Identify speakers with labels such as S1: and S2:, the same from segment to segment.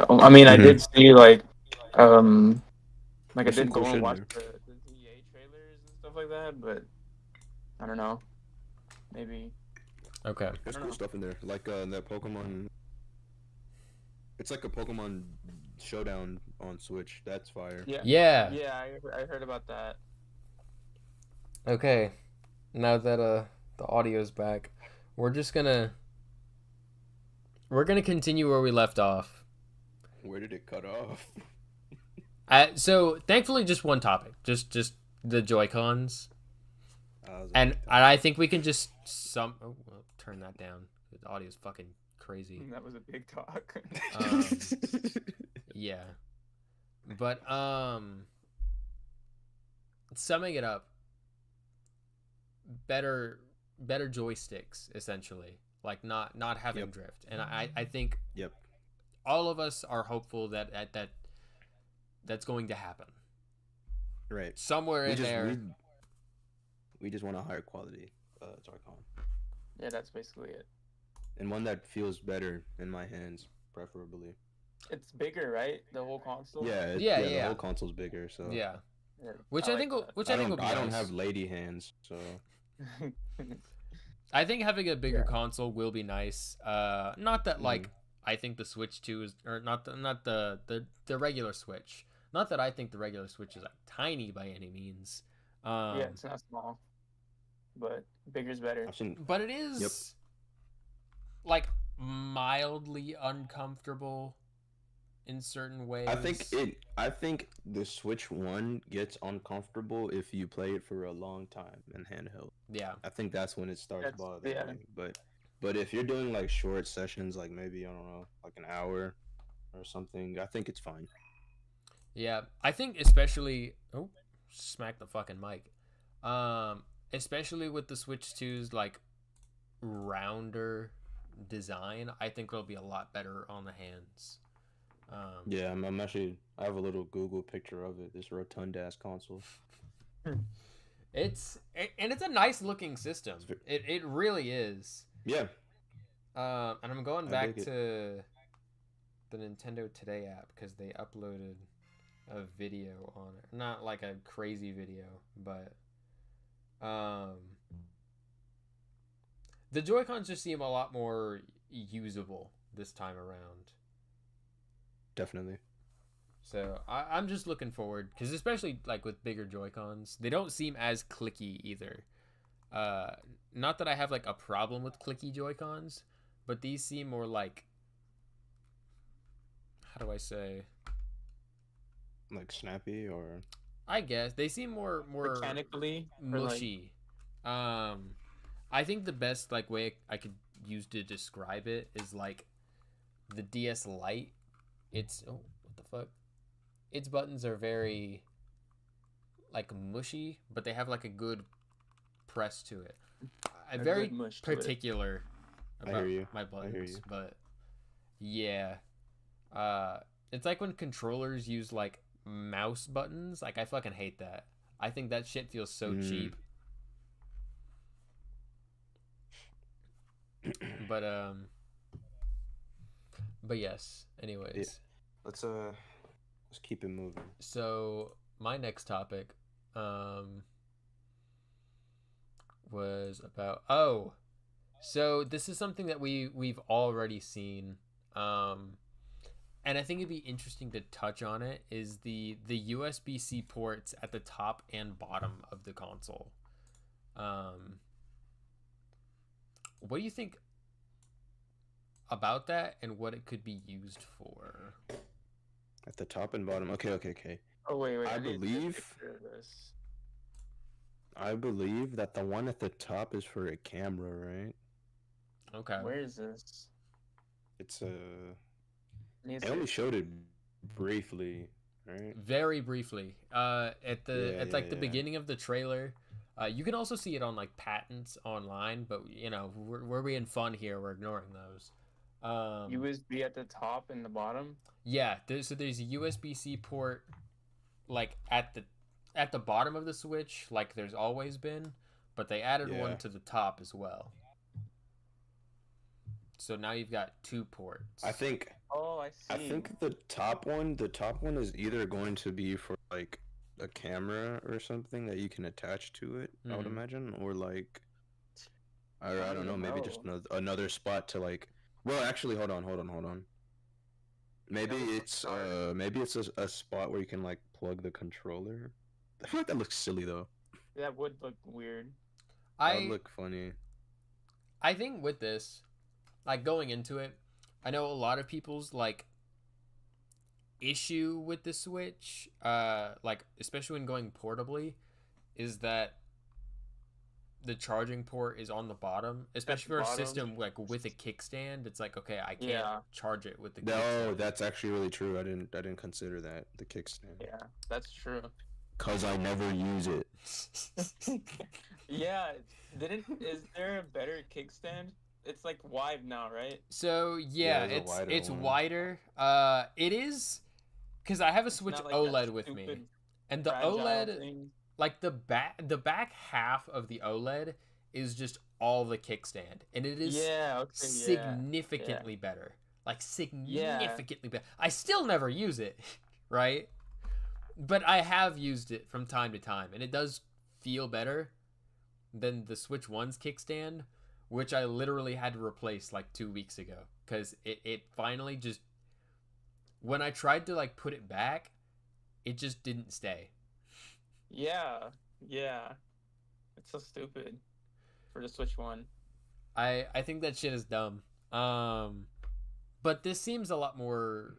S1: I mean, I did see like I
S2: There's some
S1: did
S2: cool
S1: go
S2: shit
S1: and
S2: in
S1: watch
S2: there.
S1: the EA trailers and stuff like that, but I don't know. Maybe
S3: Okay.
S1: I
S2: There's
S1: don't
S2: cool
S1: know.
S2: stuff in there, like that Pokemon. It's like a Pokemon showdown on Switch. That's fire.
S1: Yeah,
S3: Yeah.
S1: yeah, I heard about that.
S3: Okay. Now that the audio's back, we're just gonna we're gonna continue where we left off.
S2: Where did it cut off?
S3: So thankfully, just one topic, just the Joy Cons,
S2: That was a
S3: and
S2: big
S3: I
S2: topic.
S3: think we can just turn that down. The audio's fucking crazy.
S1: That was a big talk.
S3: Um, yeah, but summing it up, better better joysticks essentially, like not having
S2: Yep.
S3: drift, and I think
S2: Yep.
S3: all of us are hopeful that that's going to happen
S2: Right.
S3: somewhere
S2: We
S3: in
S2: just
S3: there.
S2: we just want a higher quality Joy-Con,
S1: Yeah, that's basically it.
S2: and one that feels better in my hands, preferably.
S1: It's bigger, right? The whole console.
S3: Yeah,
S2: The
S3: yeah,
S2: whole console's bigger, so
S3: yeah.
S1: Yeah,
S3: Which
S1: I
S3: I
S1: like
S3: think will,
S1: that.
S3: which I think will be
S2: I don't
S3: nice.
S2: have lady hands, so
S3: I think having a bigger
S1: Yeah.
S3: console will be nice. Not that like
S2: Mhm.
S3: I think the Switch 2 is, or not the regular Switch. Not that I think the regular Switch is like tiny by any means.
S1: Yeah, it's not small, but bigger's better.
S2: I've seen.
S3: But it is
S2: Yep.
S3: like mildly uncomfortable in certain ways.
S2: I think the Switch One gets uncomfortable if you play it for a long time in handheld.
S3: Yeah.
S2: I think that's when it starts
S1: That's
S2: bothering
S1: yeah.
S2: me. But if you're doing like short sessions, like maybe I don't know, like an hour or something, I think it's fine.
S3: Yeah, I think especially smack the fucking mic. Especially with the Switch 2's like rounder design, I think it'll be a lot better on the hands.
S2: Yeah, I'm actually. I have a little Google picture of it. This rotund ass console.
S3: And it's a nice looking system. It really is.
S2: Yeah,
S3: And I'm going
S2: I
S3: back
S2: dig it.
S3: to the Nintendo Today app because they uploaded a video on it. Not like a crazy video, but the Joy-Cons just seem a lot more usable this time around.
S2: Definitely.
S3: So I'm just looking forward because especially like with bigger Joy-Cons, they don't seem as clicky either. Not that I have like a problem with clicky Joy-Cons, but these seem more like, how do I say?
S2: Like snappy or
S3: I guess they seem more
S1: Mechanically, or like
S3: mushy. I think the best like way I could use to describe it is like the DS Lite. It's what the fuck? Its buttons are very like mushy, but they have like a good press to it. I'm
S1: a
S3: very
S1: good mush to it.
S3: particular
S2: I
S3: about
S2: hear you.
S3: my
S2: I hear
S3: buttons,
S2: you.
S3: but yeah, it's like when controllers use like mouse buttons. Like I fucking hate that. I think that shit feels so cheap. But yes. Anyways,
S2: Let's keep it moving.
S3: so my next topic was about so this is something that we've already seen, and I think it'd be interesting to touch on it is the USB-C ports at the top and bottom of the console. What do you think about that and what it could be used for?
S2: At the top and bottom. Okay.
S1: Oh wait,
S2: I
S1: need to take a
S2: believe-
S1: picture of this.
S2: I believe that the one at the top is for a camera, right?
S3: Okay.
S1: Where is this?
S2: It's
S1: Needs
S2: I
S1: to-
S2: only showed it briefly, right?
S3: Very briefly. At the
S2: Yeah.
S3: beginning of the trailer. You can also see it on like patents online, but we're being fun here. We're ignoring those.
S1: USB at the top and the bottom.
S3: Yeah, there's a USB-C port like at the bottom of the Switch, like there's always been, but they added one
S2: Yeah.
S3: to the top as well. So now you've got 2 ports.
S2: I think
S1: Oh, I see.
S2: I think the top one is either going to be for like a camera or something that you can attach to it, I would
S3: Mhm.
S2: imagine, or like I
S1: don't
S2: don't know,
S1: even
S2: maybe just another spot to like. Well, actually, hold on. Maybe
S1: Yeah,
S2: it's a spot where you can like plug the controller. I feel like that looks silly though.
S1: that would look weird.
S2: That would
S3: I
S2: look funny.
S3: I think with this, like going into it, I know a lot of people's like issue with the Switch, like especially when going portably, is that the charging port is on the bottom, especially for a
S1: bottom.
S3: system like with a kickstand. It's like, okay, I can't
S1: Yeah.
S3: charge it with the
S2: No,
S3: kickstand.
S2: that's actually really true. I didn't consider that, the kickstand.
S1: Yeah, that's true.
S2: Cause I never use it.
S1: Yeah, is there a better kickstand? It's like wide now, right?
S3: So
S2: Yeah, there's a
S3: it's
S2: wider
S3: it's
S2: one.
S3: wider. It is because I have a Switch
S1: not like
S3: OLED
S1: that
S3: with me,
S1: stupid
S3: and the
S1: fragile
S3: OLED,
S1: thing.
S3: like the back half of the OLED is just all the kickstand, and it is
S1: Yeah, okay,
S3: significantly better. Like significantly better. I still never use it, right? But I have used it from time to time, and it does feel better than the Switch One's kickstand, which I literally had to replace like 2 weeks ago because it finally just, when I tried to like put it back, it just didn't stay.
S1: Yeah, yeah. It's so stupid for the Switch One.
S3: I think that shit is dumb. But this seems a lot more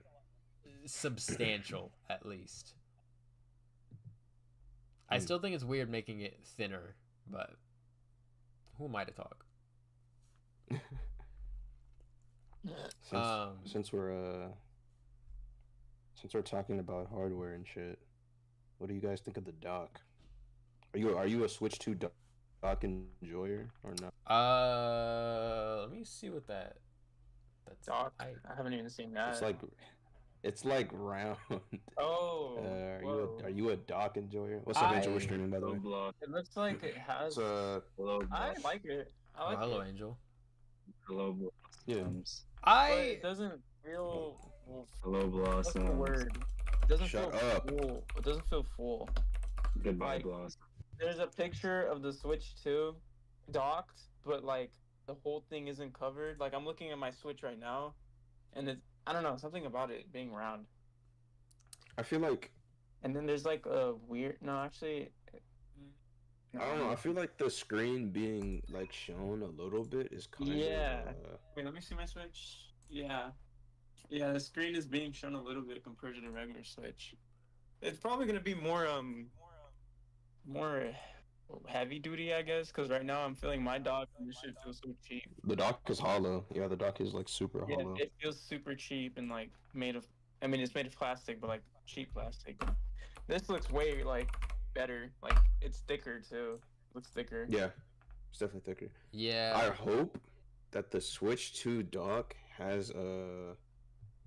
S3: substantial, at least. I still think it's weird making it thinner, but who am I to talk?
S2: Since we're talking about hardware and shit, what do you guys think of the dock? Are you a Switch 2 dock enjoyer or not?
S3: Let me see what that's
S1: Dock.
S3: like.
S1: I haven't even seen that.
S2: It's like round.
S1: Oh.
S2: Are you a dock enjoyer? What's up, Angel? We're streaming, by the way.
S1: It looks like it has. I like it. I like
S3: hello,
S1: it.
S3: Angel.
S4: Hello,
S2: Yeah.
S4: Blossoms.
S1: But it doesn't feel.
S4: Hello,
S1: What's the
S4: Blossoms.
S1: word? It doesn't
S2: Shut
S1: feel
S2: up.
S1: full. It doesn't feel full.
S4: Goodbye,
S1: Like-
S4: Blossom.
S1: There's a picture of the Switch 2 docked, but like the whole thing isn't covered. Like I'm looking at my Switch right now, and it's, I don't know, something about it being round.
S2: I feel like
S1: And then there's like a weird. No, actually.
S2: I don't know. I feel like the screen being like shown a little bit is kind
S1: Yeah.
S2: of.
S1: Wait, let me see my Switch. Yeah. Yeah, the screen is being shown a little bit compared to the regular Switch. It's probably gonna be more heavy duty, I guess, because right now I'm feeling my dock and this shit feels so cheap.
S2: The dock is hollow. Yeah, the dock is like super
S1: Yeah,
S2: hollow.
S1: it feels super cheap and like made of. I mean, it's made of plastic, but like cheap plastic. This looks way like better. Like it's thicker too. Looks thicker.
S2: Yeah, it's definitely thicker.
S3: Yeah.
S2: I hope that the Switch 2 dock has a.
S1: Ooh,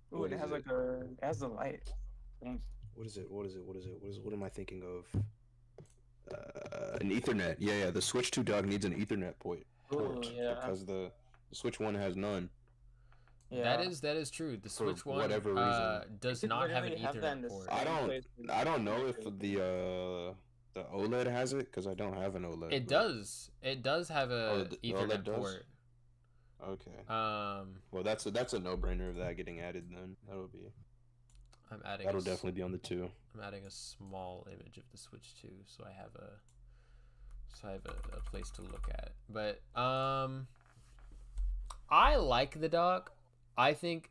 S2: What
S1: it
S2: is
S1: has
S2: it?
S1: like a. It has the light.
S2: What is it? What am I thinking of? An Ethernet. Yeah. The Switch 2 dock needs an Ethernet port.
S1: Ooh, yeah.
S2: Because the Switch 1 has none.
S1: Yeah.
S3: That is true. The
S2: For
S3: Switch One
S2: whatever reason.
S3: does
S1: could
S3: not have an
S1: literally have that in
S3: Ethernet
S1: the
S3: port.
S1: same-
S2: I don't know if the OLED has it because I don't have an OLED.
S3: It
S2: but-
S3: does. It does have a
S2: the
S3: Ethernet
S2: OLED does?
S3: port.
S2: Okay.
S3: Well,
S2: that's a no-brainer of that getting added. Then that'll
S3: that'll
S2: definitely be on the 2.
S3: I'm adding a small image of the Switch 2, so I have a place to look at. But I like the dock. I think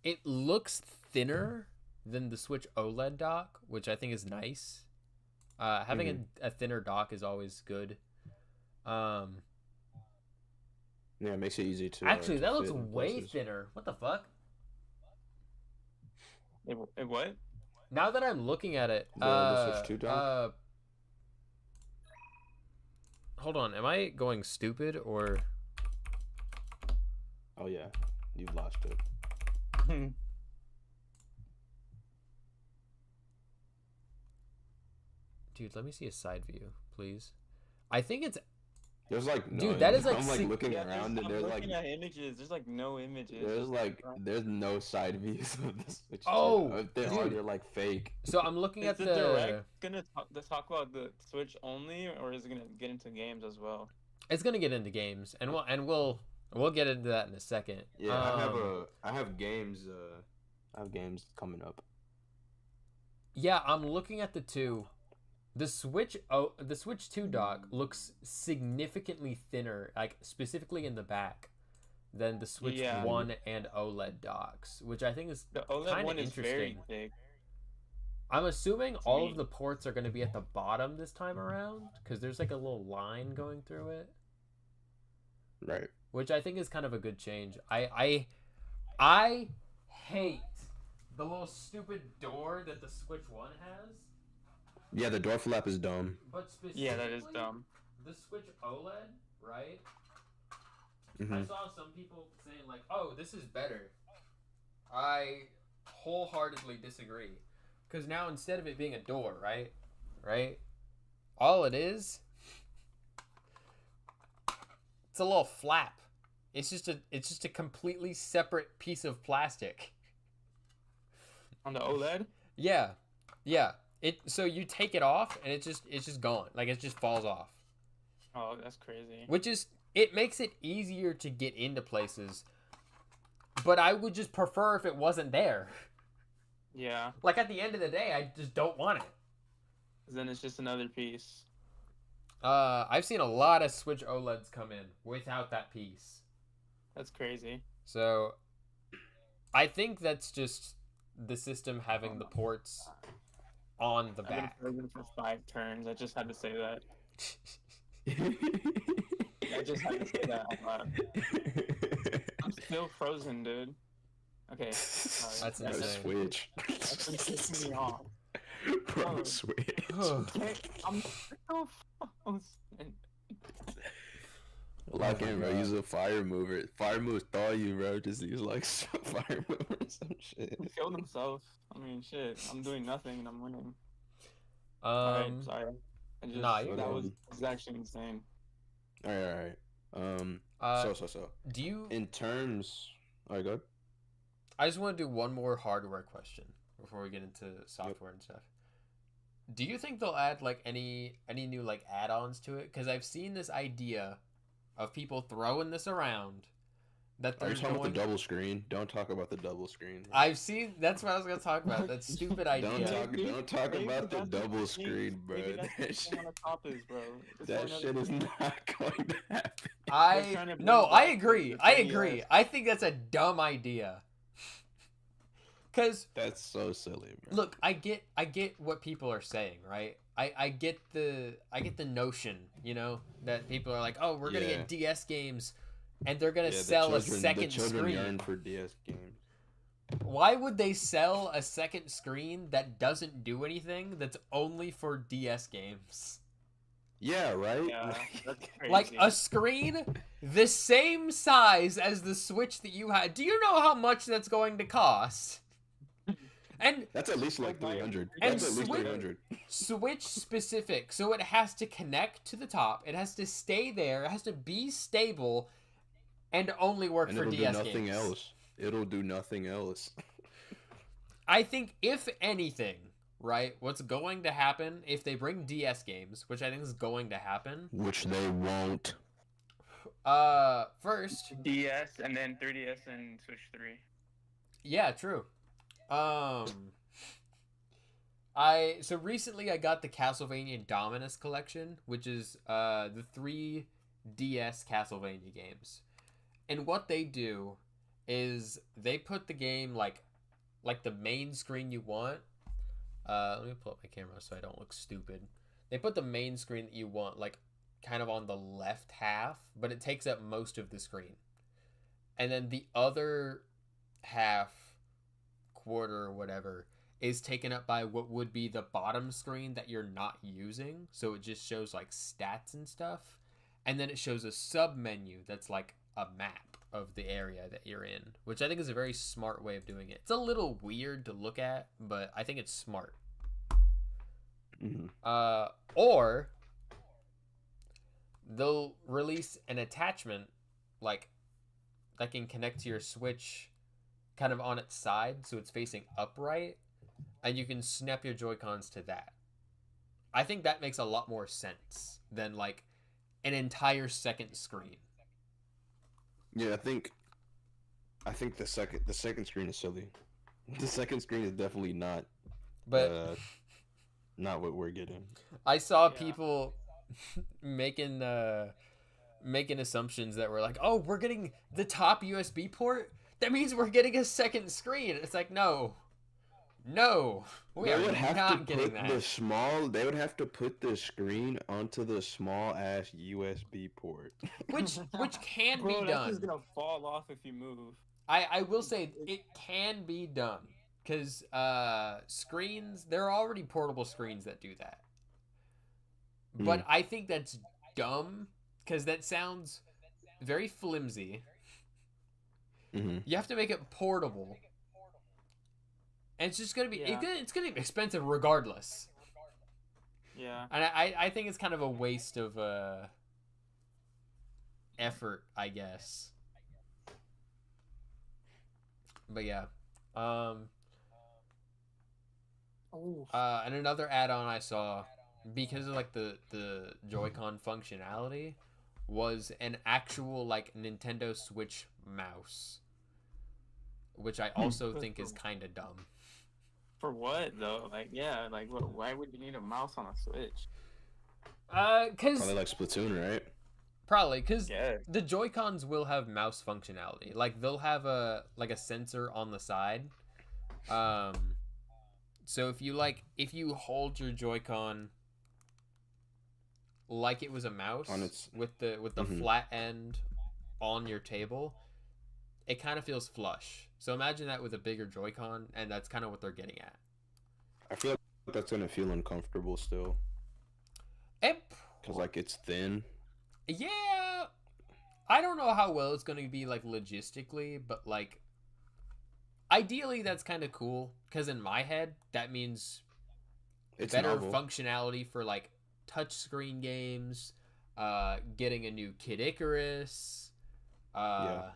S3: it looks thinner than the Switch OLED dock, which I think is nice. Having a thinner dock is always good.
S2: Yeah, it makes it easy to.
S3: Actually,
S2: to
S3: that looks
S2: fit in
S3: way
S2: places.
S3: thinner. What the fuck?
S1: It what?
S3: Now that I'm looking at it,
S2: The Switch 2 dock?
S3: hold on, am I going stupid or?
S2: Oh yeah, you've lost it.
S3: Dude, let me see a side view, please. I think it's.
S2: There's like no.
S3: Dude, that is like
S2: I'm like
S3: sick.
S2: looking
S1: Yeah,
S2: around and
S1: I'm
S2: there's like
S1: looking at images. There's like no images.
S2: there's no side views of the Switch 2.
S3: Oh,
S2: If there are,
S3: dude.
S2: they're like fake.
S3: So I'm looking
S1: Is
S3: at
S1: the
S3: the.
S1: direct gonna talk about the Switch only, or is it gonna get into games as well?
S3: It's gonna get into games, and we'll get into that in a second.
S2: Yeah, I have games coming up.
S3: Yeah, I'm looking at the 2. The Switch 2 dock looks significantly thinner, like specifically in the back, than the Switch
S1: Yeah.
S3: 1 and OLED docks, which I think is
S1: The OLED
S3: kind of
S1: one is
S3: interesting.
S1: very thick.
S3: I'm assuming
S1: To
S3: all
S1: me.
S3: of the ports are going to be at the bottom this time around because there's like a little line going through it,
S2: Right.
S3: which I think is kind of a good change. I hate the little stupid door that the Switch 1 has.
S2: Yeah, the door flap is dumb.
S3: But specifically,
S1: Yeah, that is dumb.
S3: the Switch OLED, right? I
S2: Mhm.
S3: saw some people saying like, "Oh, this is better." I wholeheartedly disagree, because now instead of it being a door, right, all it is, it's a little flap. It's just a completely separate piece of plastic.
S1: On the OLED?
S3: Yeah. So you take it off and it's just gone. Like it just falls off.
S1: Oh, that's crazy.
S3: It makes it easier to get into places. But I would just prefer if it wasn't there.
S1: Yeah.
S3: Like at the end of the day, I just don't want it.
S1: Then it's just another piece.
S3: I've seen a lot of Switch OLEDs come in without that piece.
S1: That's crazy.
S3: So I think that's just the system having the ports on the
S1: I've been
S3: back.
S1: frozen for 5 turns. I just had to say that. I just had to say that out loud. I'm still frozen, dude. Okay. Sorry.
S3: That's
S2: Bro,
S3: insane.
S2: Switch.
S1: That's been pissing me off.
S2: Bro,
S1: Oh.
S2: Switch.
S1: Okay, I'm so frozen.
S2: Lock
S3: Oh my
S2: in, bro.
S3: God.
S2: Use a fire mover. Fire moves thaw you, bro. Just use like some fire mover or some shit.
S1: He killed himself. I mean, shit. I'm doing nothing and I'm winning. Alright, sorry. I just,
S3: nah, you're
S1: that
S2: good.
S1: was actually insane.
S2: Alright. So.
S3: do you?
S2: In terms, alright, go.
S3: I just want to do one more hardware question before we get into software and stuff. Do you think they'll add like any new like add-ons to it? Because I've seen this idea of people throwing this around that
S2: Are
S3: they're
S2: you talking about
S3: going.
S2: the double screen? Don't talk about the double screen.
S3: I've seen. That's what I was gonna talk about. That stupid idea.
S2: Don't talk
S1: Maybe
S2: about the
S1: that's
S2: double
S1: what-
S2: screen, bro.
S1: maybe that's
S2: That
S1: what
S2: shit,
S1: on the top is, bro. It's
S2: that
S1: another
S2: shit is
S1: thing.
S2: not going to happen.
S1: They're trying to
S3: No,
S1: bring
S3: I
S1: back
S3: agree.
S1: the
S3: I
S1: 3DS.
S3: agree. I think that's a dumb idea. Cause
S2: That's so silly, bro.
S3: look, I get what people are saying, right? I get the notion, you know, that people are like, oh, we're gonna
S2: Yeah.
S3: get DS games, and they're gonna
S2: Yeah,
S3: sell a
S2: the
S3: second
S2: children
S3: screen.
S2: yearn for DS games.
S3: Why would they sell a second screen that doesn't do anything? That's only for DS games.
S2: Yeah, right.
S1: Yeah, that's crazy.
S3: Like a screen the same size as the Switch that you had. Do you know how much that's going to cost? And
S2: That's at least like
S1: Like,
S2: 300.
S3: and
S2: That's at least
S3: Switch-
S2: 300.
S3: Switch specific, so it has to connect to the top. It has to stay there. It has to be stable, and only work
S2: And
S3: for
S2: it'll do
S3: DS
S2: nothing
S3: games.
S2: else. It'll do nothing else.
S3: I think if anything, right, what's going to happen if they bring DS games, which I think is going to happen.
S2: Which they won't.
S3: First,
S1: DS and then 3DS and Switch 3.
S3: yeah, true. So recently I got the Castlevania Dominus collection, which is the 3 DS Castlevania games. And what they do is they put the game like the main screen you want. Let me pull up my camera so I don't look stupid. They put the main screen that you want like kind of on the left half, but it takes up most of the screen. And then the other half, quarter or whatever, is taken up by what would be the bottom screen that you're not using. So it just shows like stats and stuff. And then it shows a sub menu that's like a map of the area that you're in, which I think is a very smart way of doing it. It's a little weird to look at, but I think it's smart. Or they'll release an attachment like that can connect to your Switch kind of on its side, so it's facing upright, and you can snap your Joy-Cons to that. I think that makes a lot more sense than like an entire second screen.
S2: Yeah, I think the second screen is silly. The second screen is definitely not not what we're getting.
S3: I saw people making assumptions that were like, "Oh, we're getting the top USB port. That means we're getting a second screen." It's like, no, we are not getting that.
S2: They would have to put the screen onto the small ass USB port,
S3: which can be done.
S1: That's just gonna fall off if you move.
S3: I will say it can be done because screens, there are already portable screens that do that. But I think that's dumb because that sounds very flimsy. You have to make it portable, and it's just gonna be it's gonna be expensive regardless.
S1: Yeah,
S3: and I think it's kind of a waste of effort, I guess. But yeah, and another add-on I saw because of like the Joy-Con functionality was an actual like Nintendo Switch mouse, which I also think is kind of dumb.
S1: For what though? Like, yeah, like what? Why would you need a mouse on a Switch?
S3: Cause
S2: probably like Splatoon, right?
S3: Probably because the Joy-Cons will have mouse functionality. Like they'll have a sensor on the side. So if you hold your Joy-Con like it was a mouse with the flat end on your table, it kind of feels flush. So imagine that with a bigger Joy-Con, and that's kind of what they're getting at.
S2: I feel like that's gonna feel uncomfortable still. Because like it's thin.
S3: Yeah, I don't know how well it's gonna be like logistically, but like ideally that's kind of cool. Because in my head, that means it's better functionality for like touchscreen games, getting a new Kid Icarus. I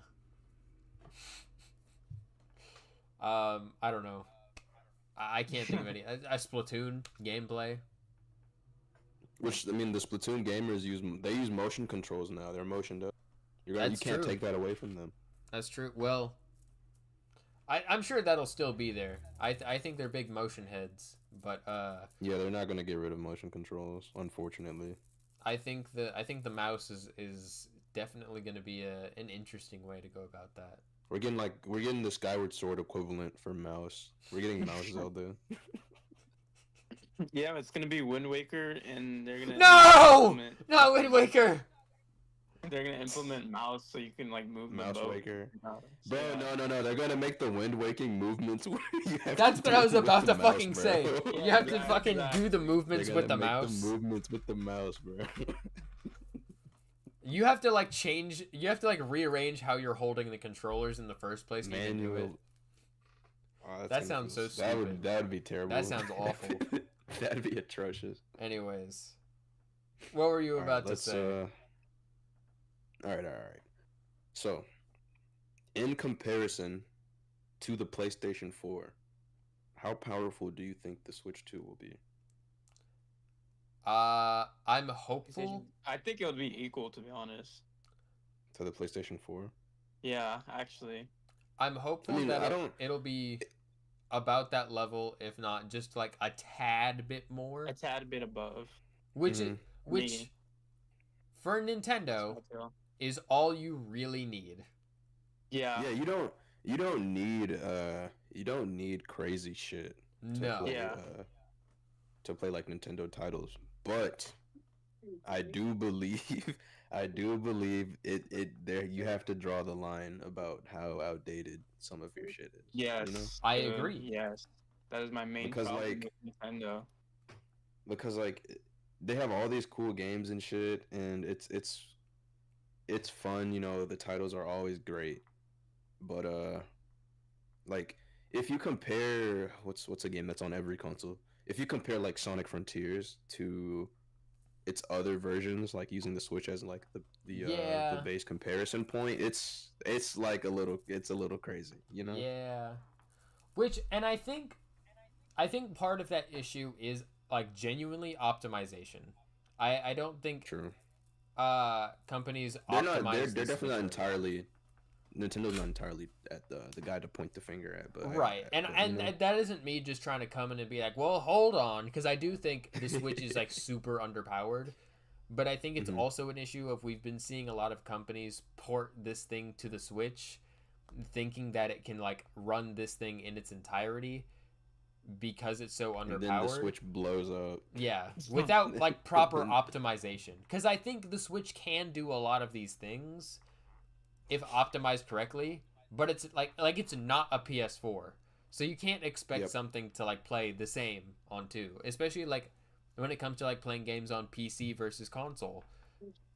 S3: don't know. I can't think of any. A Splatoon gameplay.
S2: Which, I mean, the Splatoon gamers use motion controls now. They're motioned up. You can't take that away from them.
S3: That's true. Well, I'm sure that'll still be there. I think they're big motion heads, but
S2: yeah, they're not gonna get rid of motion controls, unfortunately.
S3: I think the mouse is definitely gonna be an interesting way to go about that.
S2: We're getting the Skyward Sword equivalent for mouse. We're getting Mouse Zelda.
S1: Yeah, it's gonna be Wind Waker, and they're gonna
S3: not Wind Waker.
S1: They're gonna implement mouse so you can like move
S2: Mouse
S1: the boat.
S2: Waker. Bro, no. They're gonna make the wind waking movements.
S3: That's what I was about to fucking say.
S1: Yeah,
S3: you have to fucking do the movements with the mouse.
S2: The movements with the mouse, bro.
S3: You have to like change. You have to like rearrange how you're holding the controllers in the first place.
S2: Manual.
S3: Oh, that sounds so stupid.
S2: That would be terrible.
S3: That sounds awful.
S2: That'd be atrocious.
S3: Anyways, what were you about to say?
S2: All right. So, in comparison to the PlayStation 4, how powerful do you think the Switch 2 will be?
S3: I'm hopeful.
S1: I think it would be equal, to be honest.
S2: To the PlayStation 4?
S1: Yeah, actually.
S3: I'm hopeful it'll be about that level, if not just like a tad bit more.
S1: A tad bit above.
S3: Which for Nintendo is all you really need.
S2: Yeah, you don't need crazy shit to play like Nintendo titles. But I do believe it there you have to draw the line about how outdated some of your shit is.
S1: Yes.
S3: I agree.
S1: Yes. That is my main
S2: Because,
S1: problem
S2: like-
S1: with Nintendo.
S2: because like they have all these cool games and shit, and it's fun. You know, the titles are always great, but like if you compare what's a game that's on every console, if you compare like Sonic Frontiers to its other versions, like using the Switch as like the base comparison point, it's like it's a little crazy, you know?
S3: Yeah. Which, and I think part of that issue is like genuinely optimization. I don't think
S2: True.
S3: companies
S2: They're
S3: optimize
S2: not. They're
S3: the
S2: definitely not
S3: Switch very well.
S2: entirely. Nintendo's not entirely at the guy to point the finger at, but
S3: Right. And
S2: but, you know.
S3: that isn't me just trying to come in and be like, well, hold on, because I do think the Switch is like super underpowered. But I think it's
S2: Mhm.
S3: also an issue of we've been seeing a lot of companies port this thing to the Switch, thinking that it can like run this thing in its entirety because it's so underpowered.
S2: And then the Switch blows up.
S3: Yeah, without like proper optimization. Because I think the Switch can do a lot of these things if optimized correctly, but it's like it's not a PS4, so you can't expect
S2: Yep.
S3: something to like play the same on two, especially like when it comes to like playing games on PC versus console,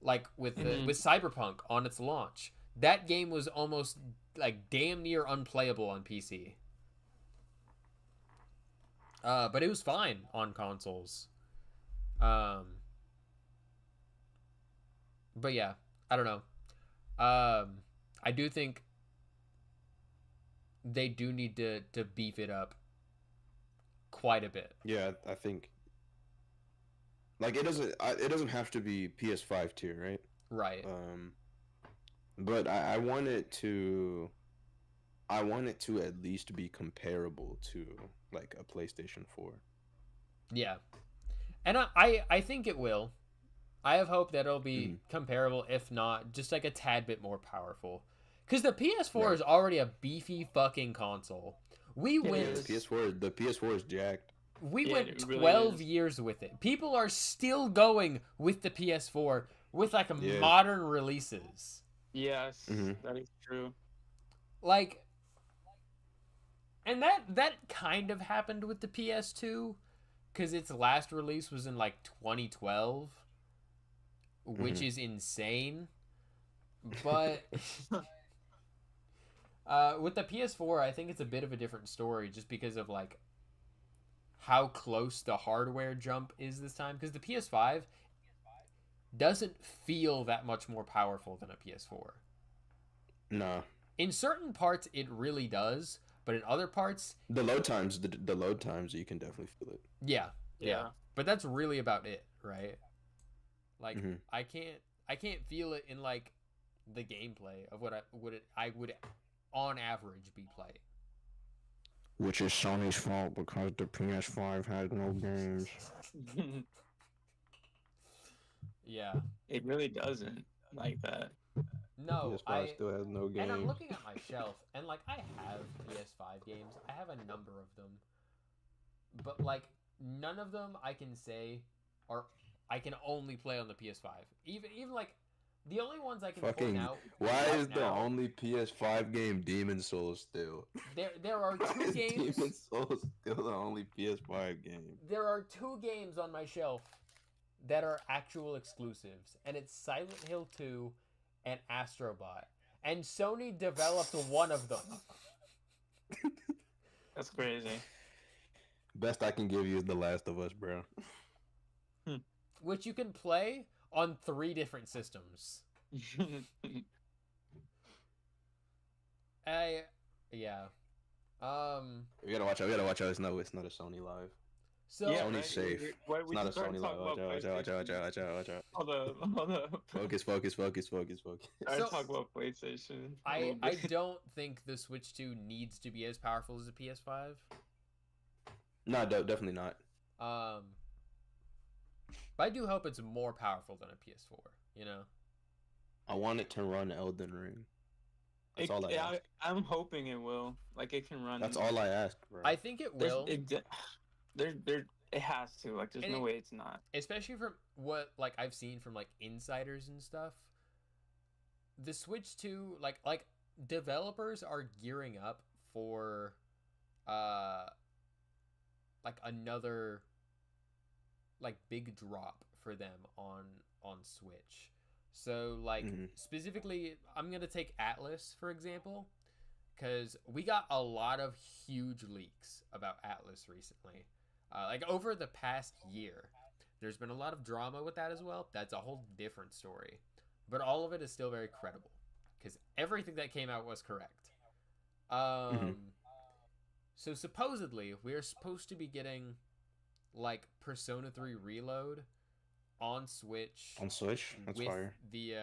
S3: like with with Cyberpunk on its launch. That game was almost like damn near unplayable on PC. But it was fine on consoles. But yeah, I don't know. I do think they do need to beef it up quite a bit.
S2: Yeah, I think. Like it doesn't have to be PS5 tier, right?
S3: Right.
S2: But I want it to. I want it to at least be comparable to like a PlayStation 4.
S3: Yeah. And I think it will. I have hope that it'll be comparable, if not just like a tad bit more powerful. Because the PS4 is already a beefy fucking console. We went.
S1: is.
S2: The PS4 is jacked.
S3: We
S1: Yeah,
S3: went
S1: it really
S3: 12
S1: is.
S3: years with it. People are still going with the PS4 with like
S2: Yeah.
S3: modern releases.
S1: Yes,
S2: Mhm.
S1: that is true.
S3: Like, and that kind of happened with the PS2 because its last release was in like 2012, which is insane. But with the PS4, I think it's a bit of a different story just because of like how close the hardware jump is this time, because the PS5 doesn't feel that much more powerful than a PS4.
S2: Nah.
S3: In certain parts it really does, but in other parts,
S2: The load times you can definitely feel it.
S3: yeah.
S1: Yeah.
S3: But that's really about it, right? Like
S2: Mhm.
S3: I can't feel it in like the gameplay of what I would on average be playing.
S2: Which is Sony's fault because the PS5 has no games.
S3: Yeah.
S1: It really doesn't like that.
S3: No,
S2: PS5 still has no games.
S3: and I'm looking at my shelf, and like I have PS5 games. I have a number of them, but like none of them I can say I can only play on the PS5. Even like the only ones I can
S2: Fucking.
S3: point out.
S2: Why
S3: right
S2: is the
S3: now,
S2: only PS5 game Demon Souls still?
S3: there are
S2: Why
S3: two
S2: is
S3: games.
S2: Demon Souls still the only PS5 game?
S3: There are two games on my shelf that are actual exclusives, and it's Silent Hill 2 and Astrobot. And Sony developed one of them.
S1: That's crazy.
S2: Best I can give you is The Last of Us, bro.
S3: Which you can play on 3 different systems. Yeah.
S2: We gotta watch out. It's not a Sony live.
S3: So
S2: Yeah, Sony's safe.
S1: Why
S2: It's
S1: we
S2: not a
S1: should start
S2: Sony
S1: talking
S2: live.
S1: about
S2: Watch out.
S1: Hold up.
S2: Focus.
S1: I
S3: So-
S1: talk about PlayStation. a
S3: I
S1: little bit.
S3: don't think the Switch 2 needs to be as powerful as a PS5.
S2: No, definitely not.
S3: But I do hope it's more powerful than a PS4, you know?
S2: I want it to run Elden Ring. That's all I
S1: Yeah,
S2: ask.
S1: I'm hoping it will. Like it can run.
S2: That's all I ask, bro.
S3: I think it
S1: There's-
S3: will.
S1: It has to. Like there's
S3: And
S1: no way it's not.
S3: Especially from what like I've seen from like insiders and stuff. The Switch 2 like developers are gearing up for like another like big drop for them on Switch. So like
S2: Mhm.
S3: specifically, I'm gonna take Atlas for example, because we got a lot of huge leaks about Atlas recently. Like over the past year, there's been a lot of drama with that as well. That's a whole different story, but all of it is still very credible because everything that came out was correct.
S2: Mhm.
S3: So supposedly we are supposed to be getting like Persona 3 Reload on Switch
S2: On Switch, that's
S3: with
S2: fire.
S3: the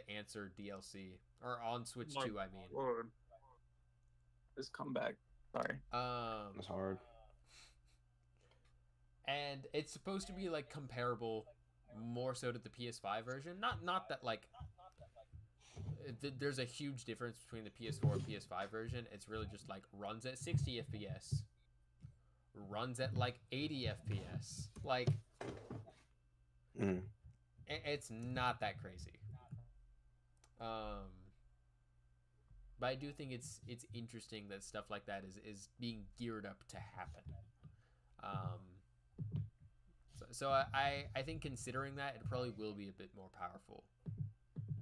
S3: Answer DLC, or on Switch
S1: My
S3: 2 I mean.
S1: Lord. This comeback. Sorry.
S2: That's hard.
S3: And it's supposed to be like comparable more so to the PS5 version. Not that like there's a huge difference between the PS4 and PS5 version. It's really just like runs at 60 FPS, runs at like 80 FPS. Like
S2: Mm.
S3: it's not that crazy. But I do think it's interesting that stuff like that is being geared up to happen. So I think considering that, it probably will be a bit more powerful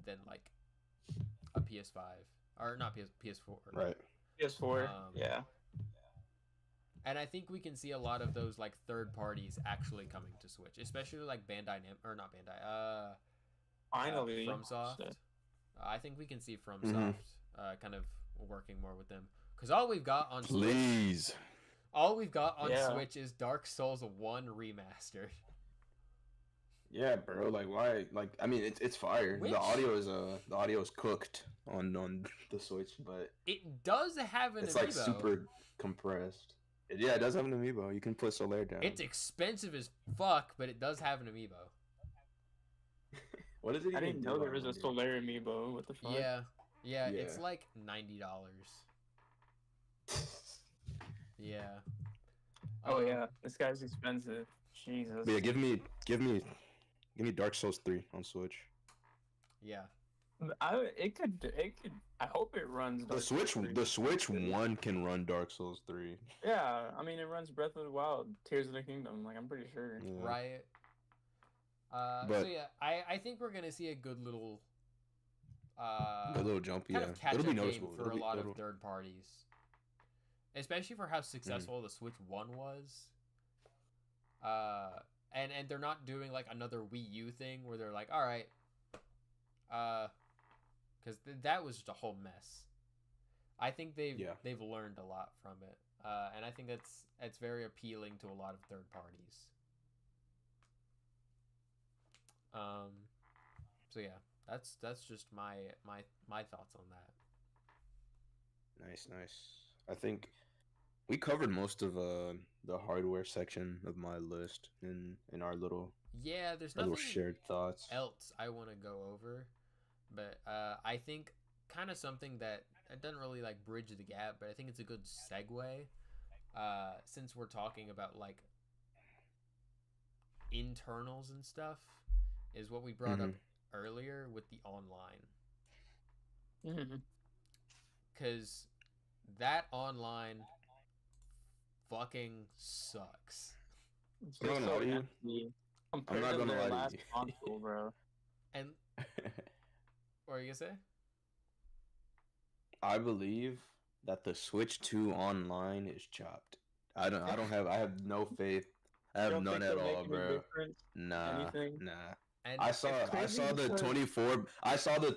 S3: than like a PS5 or not PS4.
S2: Right.
S1: PS4. Yeah.
S3: And I think we can see a lot of those like third parties actually coming to Switch, especially like Bandai or not Bandai.
S1: Finally.
S3: FromSoft.
S1: Shit.
S3: I think we can see FromSoft kind of working more with them because all we've got on Switch.
S2: Please.
S3: All we've got on
S1: Yeah.
S3: Switch is Dark Souls 1 remastered.
S2: Yeah, bro. Like, why? Like, I mean, it's fire.
S3: Which-
S2: The audio is cooked on the Switch, but
S3: It does have an
S2: it's
S3: amiibo.
S2: like super compressed. Yeah, it does have an amiibo. You can put Solaire down.
S3: It's expensive as fuck, but it does have an amiibo.
S2: What does it even
S1: I didn't
S2: do?
S1: know there was a
S2: wonder?
S1: Solaire amiibo. What the fuck?
S3: Yeah,
S2: Yeah.
S3: it's like $90. Yeah.
S1: Oh yeah, this guy's expensive. Jesus.
S2: But yeah, give me Dark Souls 3 on Switch.
S3: Yeah.
S1: It could. I hope it runs. Dark Souls 3.
S2: The Switch 1 can run Dark Souls 3.
S1: Yeah, I mean it runs Breath of the Wild, Tears of the Kingdom. Like I'm pretty sure.
S2: Yeah.
S3: Right.
S2: But-
S3: So yeah, I think we're gonna see a good little
S2: A little jump,
S3: kind
S2: yeah.
S3: of catch
S2: It'll
S3: up
S2: be
S3: game
S2: noticeable.
S3: for a lot of third parties, especially for how successful the Switch 1 was. And they're not doing like another Wii U thing where they're like, all right, because that was just a whole mess. I think they've learned a lot from it, and I think that's very appealing to a lot of third parties. So yeah, that's just my thoughts on that.
S2: Nice. I think we covered most of the hardware section of my list in our little
S3: Yeah, there's
S2: little
S3: nothing
S2: shared thoughts.
S3: else I want to go over, but I think kind of something that it doesn't really like bridge the gap, but I think it's a good segue, since we're talking about like internals and stuff, is what we brought up earlier with the online,
S1: Mhm.
S3: because that online fucking sucks.
S1: It's
S2: I'm not
S1: just
S2: gonna
S1: so
S2: lie to you.
S1: empty compared
S2: not
S1: to
S2: gonna
S1: their
S2: lie to
S1: last
S2: you.
S1: console, bro.
S3: And what are you gonna say?
S2: I believe that the Switch 2 online is chopped. I have no faith. I have
S1: You don't
S2: none
S1: think
S2: at
S1: they'll make
S2: all,
S1: any
S2: bro.
S1: difference?
S2: Nah.
S1: Anything?
S2: Nah.
S3: And
S2: I saw
S1: crazy
S2: the
S1: because-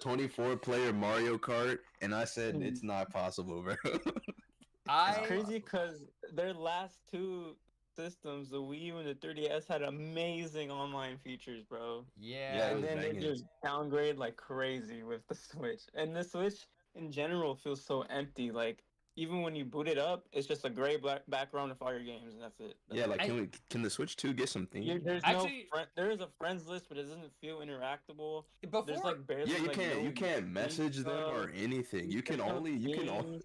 S2: 24 player Mario Kart and I said it's not possible, bro.
S1: It's crazy because their last two systems, the Wii U and the 3DS, had amazing online features, bro.
S3: yeah,
S2: Yeah, it
S1: And
S2: was
S1: then they
S2: banging.
S1: just downgrade like crazy with the Switch. And the Switch in general feels so empty. Like even when you boot it up, it's just a gray black background of all your games, and that's it.
S2: Yeah, like can the Switch 2 get some themes?
S1: There's
S3: Actually-
S1: no friend. There is a friends list, but it doesn't feel interactable. There's
S3: before
S1: like barely.
S2: Yeah, you
S1: like,
S2: can't
S1: no
S2: you can't message them or
S1: stuff.
S2: anything. You can
S1: There's no
S2: only
S1: games.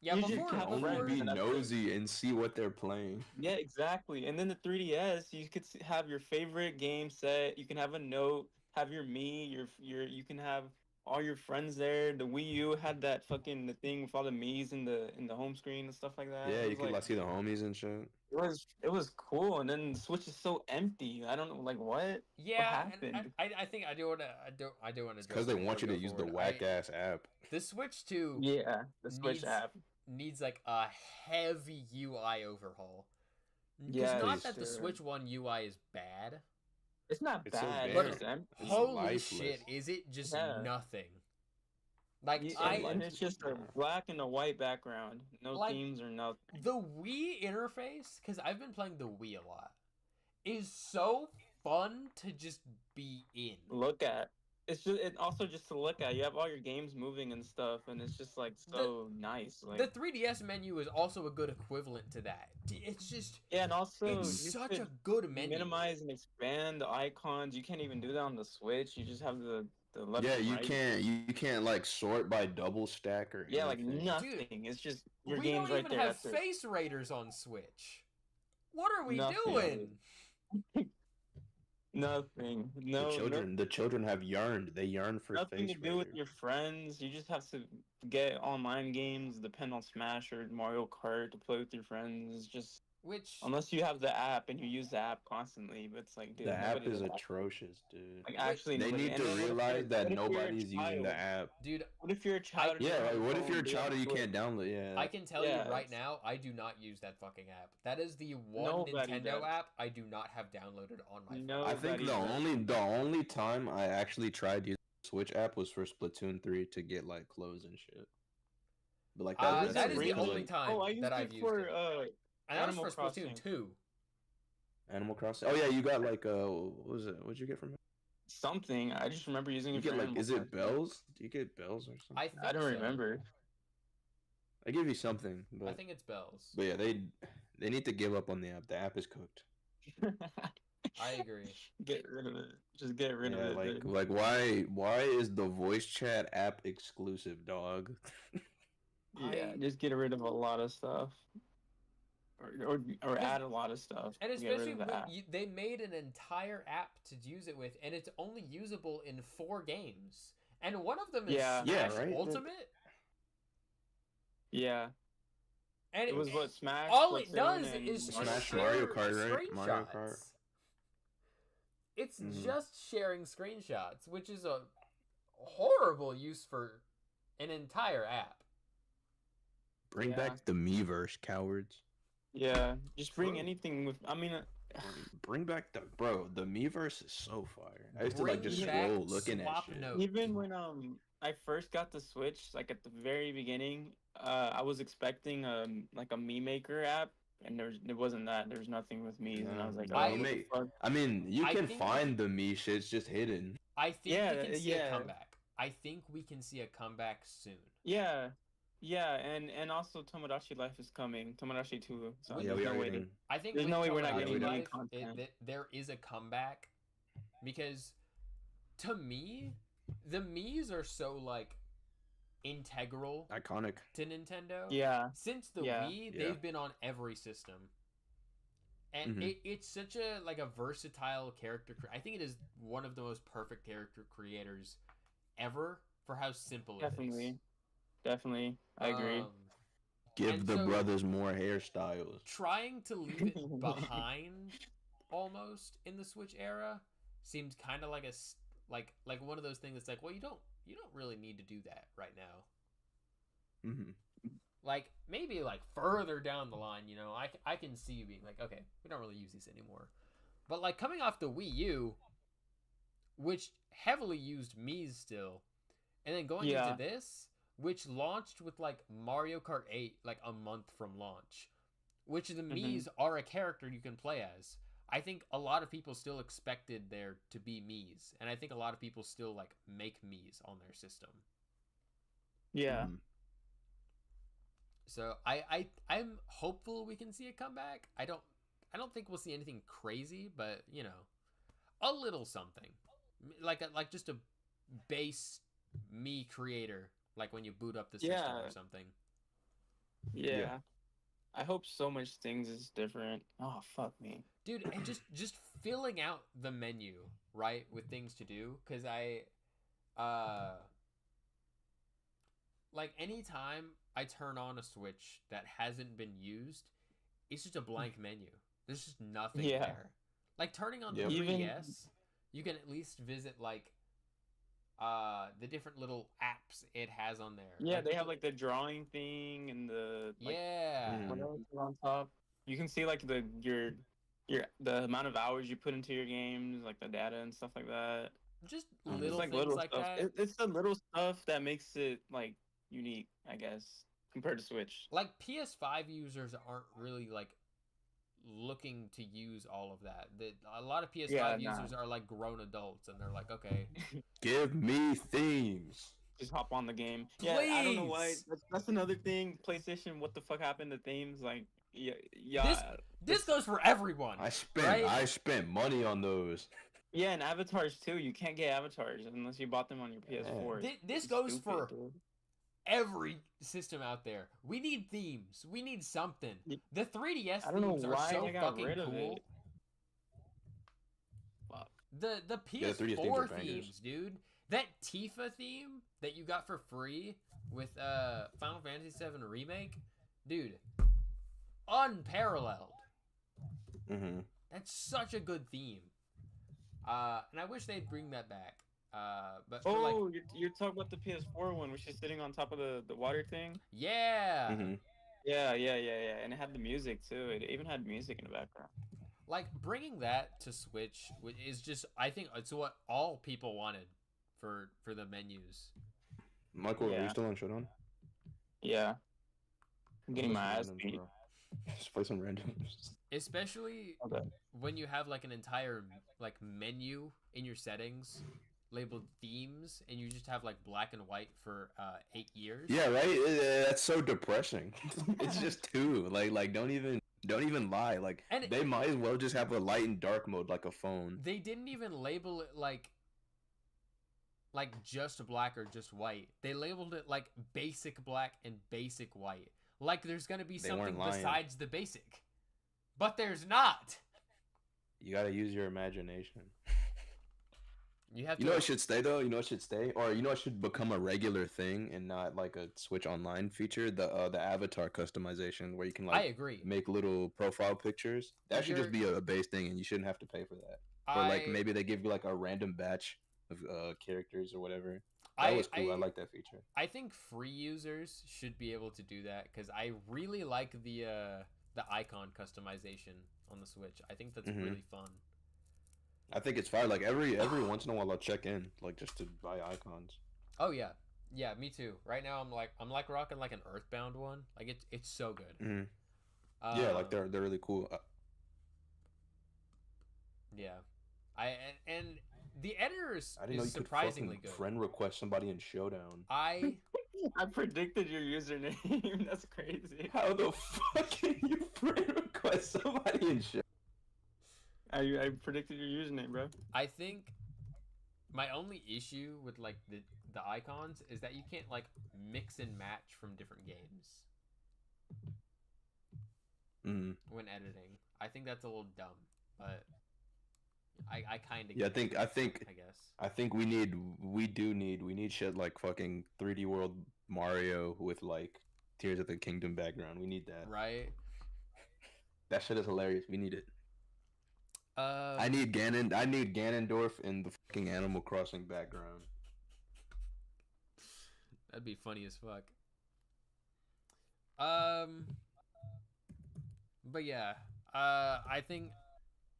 S3: yeah,
S1: You just
S3: before,
S1: have
S2: only
S1: friends,
S2: be
S1: and that's it.
S2: nosy and see what they're playing.
S1: Yeah, exactly. And then the 3DS, you could have your favorite game set. You can have a note, have your me, your. You can have all your friends there. The Wii U had that fucking the thing with all the me's in the home screen and stuff like that.
S2: Yeah,
S1: It
S2: you
S1: was
S2: can like see the homies and shit.
S1: it was cool, and then the Switch is so empty. I don't know, like what
S3: Yeah, and
S1: happened?
S3: I think I do want to I do want to
S2: It's because they want you to use the whack ass app.
S3: The Switch 2
S1: Yeah, the Switch
S3: needs
S1: app.
S3: needs like a heavy UI overhaul. Because
S1: Yeah,
S3: not
S2: Please.
S3: that the
S1: sure.
S3: Switch 1 UI is bad.
S1: It's not
S2: It's so
S1: bad.
S2: bare.
S1: It's just empty.
S2: It's
S3: Holy
S2: lifeless.
S3: shit, is it just
S1: Yeah.
S3: nothing? Like
S1: Yeah,
S3: I
S1: and it's just a black and a white background, no
S3: Like-
S1: themes or nothing.
S3: the Wii interface, because I've been playing the Wii a lot, is so fun to just be in.
S1: Look at. It's also just to look at. You have all your games moving and stuff, and it's just like so nice. Like
S3: The 3DS menu is also a good equivalent to that. It's just
S1: yeah, and also
S3: it's
S1: you
S3: such a
S1: could
S3: good menu.
S1: minimize and expand the icons. You can't even do that on the Switch. You just have the left.
S2: Yeah,
S1: and
S2: you
S1: right.
S2: can't like sort by double stack or
S1: Yeah, like
S2: anything.
S1: nothing. It's just your
S3: We
S1: game's
S3: don't
S1: right
S3: even
S1: there.
S3: have
S1: That's it.
S3: face raiders on Switch. What are we
S1: Nothing.
S3: doing?
S1: Nothing. No.
S2: The children have yearned. They yearn for
S1: Nothing
S2: face
S1: to do with
S2: Raider.
S1: your friends. You just have to get online games, depend on Smash or Mario Kart to play with your friends. It's just
S3: Which
S1: unless you have the app and you use the app constantly, but it's like, dude,
S2: The app
S1: nobody
S2: is
S1: does that.
S2: atrocious, dude.
S1: Like actually,
S2: They
S1: nobody.
S2: need
S1: And
S2: to
S1: then what if
S2: realize
S1: you're-
S2: that
S1: what if you're a
S2: nobody's using the
S1: child?
S2: app.
S3: dude,
S1: What if you're a child? and
S2: Yeah,
S1: you're
S2: like
S1: on
S2: what
S1: your
S2: if you're a
S1: phone,
S2: child and you
S1: dude?
S2: can't download? Yeah,
S3: I can tell you
S1: Yeah,
S3: right
S1: it's-
S3: now, I do not use that fucking app. That is the one
S1: Nobody
S3: Nintendo
S1: does.
S3: app I do not have downloaded on my phone.
S1: No.
S2: I think
S1: Nobody
S2: the only time I actually tried using the Switch app was for Splatoon 3 to get like clothes and shit. But like
S1: Is
S3: that
S1: it
S3: is the
S1: really?
S3: only time
S1: Oh, I used
S3: that
S1: it
S3: I've used
S1: for
S3: it. And that was
S1: Animal
S3: for Splatoon
S1: Crossing.
S3: 2.
S2: Animal Crossing. Oh yeah, you got like what was it? What'd you get from it?
S1: something. I just remember using
S2: You
S1: it
S2: get
S1: for
S2: like
S1: Animal
S2: is it
S1: Crossing.
S2: bells? Do you get bells or something?
S3: I think
S1: I don't
S3: so.
S1: remember.
S2: I give you something,
S3: I
S2: but
S3: think it's bells.
S2: yeah, they need to give up on the app. The app is cooked.
S3: I agree.
S1: Get rid of it. Just get rid
S2: Yeah,
S1: of it. dude.
S2: like why is the voice chat app exclusive, dog?
S1: Yeah,
S3: I-
S1: just get rid of a lot of stuff, or add a lot of stuff.
S3: And
S1: Get rid
S3: especially
S1: of the app.
S3: they made an entire app to use it with, and it's only usable in 4 games. And one of them is
S1: Yeah.
S2: Yeah,
S3: Smash
S2: right?
S3: Ultimate.
S1: Yeah,
S3: And
S1: it was what Smash.
S3: all it
S1: Splatoon,
S3: does
S1: and
S3: is
S1: Mario
S2: Smash
S3: share
S1: Kart.
S2: Mario Kart, right? Mario
S3: screenshots.
S2: Kart.
S3: It's
S2: Mhm.
S3: just sharing screenshots, which is a horrible use for an entire app.
S2: Bring
S1: Yeah.
S2: back the Miiverse, cowards.
S1: Yeah, just bring
S3: True.
S1: anything with. I mean,
S2: Bring back the Miiverse is so fire. I used to like
S3: Bring
S2: just
S3: back
S2: scroll looking at
S3: swap
S2: shit.
S3: notes.
S1: even when I first got the Switch, like at the very beginning, I was expecting like a Me Maker app, and there wasn't that. There was nothing with me, and I was like,
S2: No,
S1: oh,
S3: I-
S1: what the
S2: make-
S1: fuck?
S2: I mean, you
S3: I
S2: can
S3: think-
S2: find the Me shit. It's just hidden.
S3: I think
S1: Yeah,
S3: we can see a
S1: yeah.
S3: comeback. I think we can see a comeback soon.
S1: Yeah, and also Tomodachi Life is coming. Tomodachi 2. So
S3: Yeah,
S1: there's
S2: we
S1: no
S2: are
S1: way to.
S2: getting.
S3: I think
S1: There's
S3: with
S1: no way we're not
S3: Tomodachi
S2: getting any
S3: Life,
S1: content.
S3: there is a comeback because to me, the Mii's are so like integral
S2: Iconic.
S3: to Nintendo.
S1: Yeah,
S3: Since the
S1: Yeah.
S3: Wii,
S2: Yeah.
S3: they've been on every system. And
S2: Mhm.
S3: it's such a like a versatile character. I think it is one of the most perfect character creators ever for how simple it is.
S1: definitely. I agree.
S2: Give
S3: And
S2: the
S3: so-
S2: brothers more hairstyles.
S3: Trying to leave it behind almost in the Switch era seemed kind of like like one of those things that's like, well, you don't really need to do that right now.
S2: hmm
S3: Like maybe like further down the line, you know, I can see you being like, okay, we don't really use these anymore. But like coming off the Wii U, which heavily used Mii's still, and then going
S1: Yeah.
S3: into this, which launched with like Mario Kart 8 like a month from launch, which the Mii's are a character you can play as. I think a lot of people still expected there to be Mii's, and I think a lot of people still like make Mii's on their system.
S1: Yeah.
S3: So I'm hopeful we can see a comeback. I don't think we'll see anything crazy, but you know, a little something, like just a base me creator, like when you boot up the system
S1: Yeah.
S3: or something.
S1: Yeah.
S2: Yeah.
S1: I hope so much things is different. Oh fuck me.
S3: Dude, and just filling out the menu, right, with things to do, because like anytime I turn on a Switch that hasn't been used, it's just a blank menu. There's just nothing
S1: Yeah.
S3: there. Like turning on the
S2: Yep.
S3: 3DS, you can at least visit like the different little apps it has on there.
S1: Yeah,
S3: Like,
S1: they have like the drawing thing and the like
S3: yeah.
S1: what else is on top. You can see like the amount of hours you put into your games, like the data and stuff like that.
S3: Just
S2: Mhm.
S3: little
S1: It's like
S3: things
S1: little
S3: like
S1: stuff.
S3: that.
S1: It's the little stuff that makes it like unique, I guess, compared to Switch.
S3: Like PS5 users aren't really like looking to use all of that. A lot of PS5
S1: Yeah, nah.
S3: users are like grown adults, and they're like, okay,
S2: Give me themes.
S1: Just hop on the game. Yeah, I don't know why.
S3: Please!
S1: That's another thing. PlayStation, what the fuck happened to themes? Like, yeah,
S3: this goes for everyone.
S2: I spent
S3: Right?
S2: I spent money on those.
S1: yeah, and avatars too. You can't get avatars unless you bought them on your PS4.
S3: This
S1: It's
S3: goes
S1: stupid,
S3: for
S1: dude.
S3: every system out there. We need themes. We need something.
S1: Yeah.
S3: The 3DS
S1: I don't know
S3: themes are
S1: why
S3: so
S1: they got
S3: fucking
S1: rid of
S3: cool.
S1: it. Fuck.
S3: The
S2: Yeah, the 3DS themes are
S3: PS4
S2: bangers.
S3: themes, dude. That Tifa theme that you got for free with Final Fantasy VII Remake, dude, unparalleled.
S2: Mm-hmm.
S3: That's such a good theme. And I wish they'd bring that back. But for
S1: Oh,
S3: like,
S1: you're talking about the PS4 one, which is sitting on top of the water thing.
S3: yeah,
S2: Mm-hmm.
S1: Yeah, and it had the music too. It even had music in the background.
S3: like bringing that to Switch is just, I think it's what all people wanted for the menus.
S2: Michael, are
S1: Yeah.
S2: you still on Showdown?
S1: Yeah, I'm getting my
S2: Let's
S1: ass
S2: play some
S1: beat.
S2: randoms, bro. Just play some randoms.
S3: Especially
S1: Okay.
S3: when you have like an entire like menu in your settings labeled themes, and you just have like black and white for 8 years.
S2: Yeah, right. That's so depressing. It's just two. Like don't even lie. Like
S3: And
S2: they might as well just have a light and dark mode like a phone.
S3: they didn't even label it like just black or just white. They labeled it like basic black and basic white. Like there's gonna be
S2: They
S3: something
S2: weren't lying.
S3: besides the basic, but there's not.
S2: You gotta use your imagination.
S3: You have to.
S2: You know what should stay though? You know what should stay, or you know what should become a regular thing and not like a Switch Online feature? The avatar customization where you can
S3: I
S2: like
S3: agree.
S2: make little profile pictures. That should just be a base thing, and you shouldn't have to pay for that. Or like maybe they give you like a random batch of characters or whatever. That was cool. I like that feature.
S3: I think free users should be able to do that because I really like the icon customization on the Switch. I think that's
S2: Mhm.
S3: really fun.
S2: I think it's fine. Like every once in a while, I'll check in, like just to buy icons.
S3: Oh yeah, yeah, me too. Right now, I'm like rocking like an Earthbound one. Like it's so good.
S2: Mhm. Yeah, like
S3: Um,
S2: they're really cool.
S3: Yeah, and the editor is
S2: I didn't know you could
S3: surprisingly
S2: fucking
S3: good.
S2: friend request somebody in Showdown.
S3: I
S1: I predicted your username. That's crazy.
S2: How the fuck can you friend request somebody in Showdown?
S1: I predicted your username, bro.
S3: I think my only issue with like the icons is that you can't like mix and match from different games
S2: Mm.
S3: when editing. I think that's a little dumb, but I kind of
S2: Yeah, I think
S3: I guess.
S2: I think we need shit like fucking 3D World Mario with like Tears of the Kingdom background. We need that.
S3: Right?
S2: That shit is hilarious. We need it.
S3: Uh,
S2: I need Ganondorf in the fucking Animal Crossing background.
S3: that'd be funny as fuck. But yeah, I think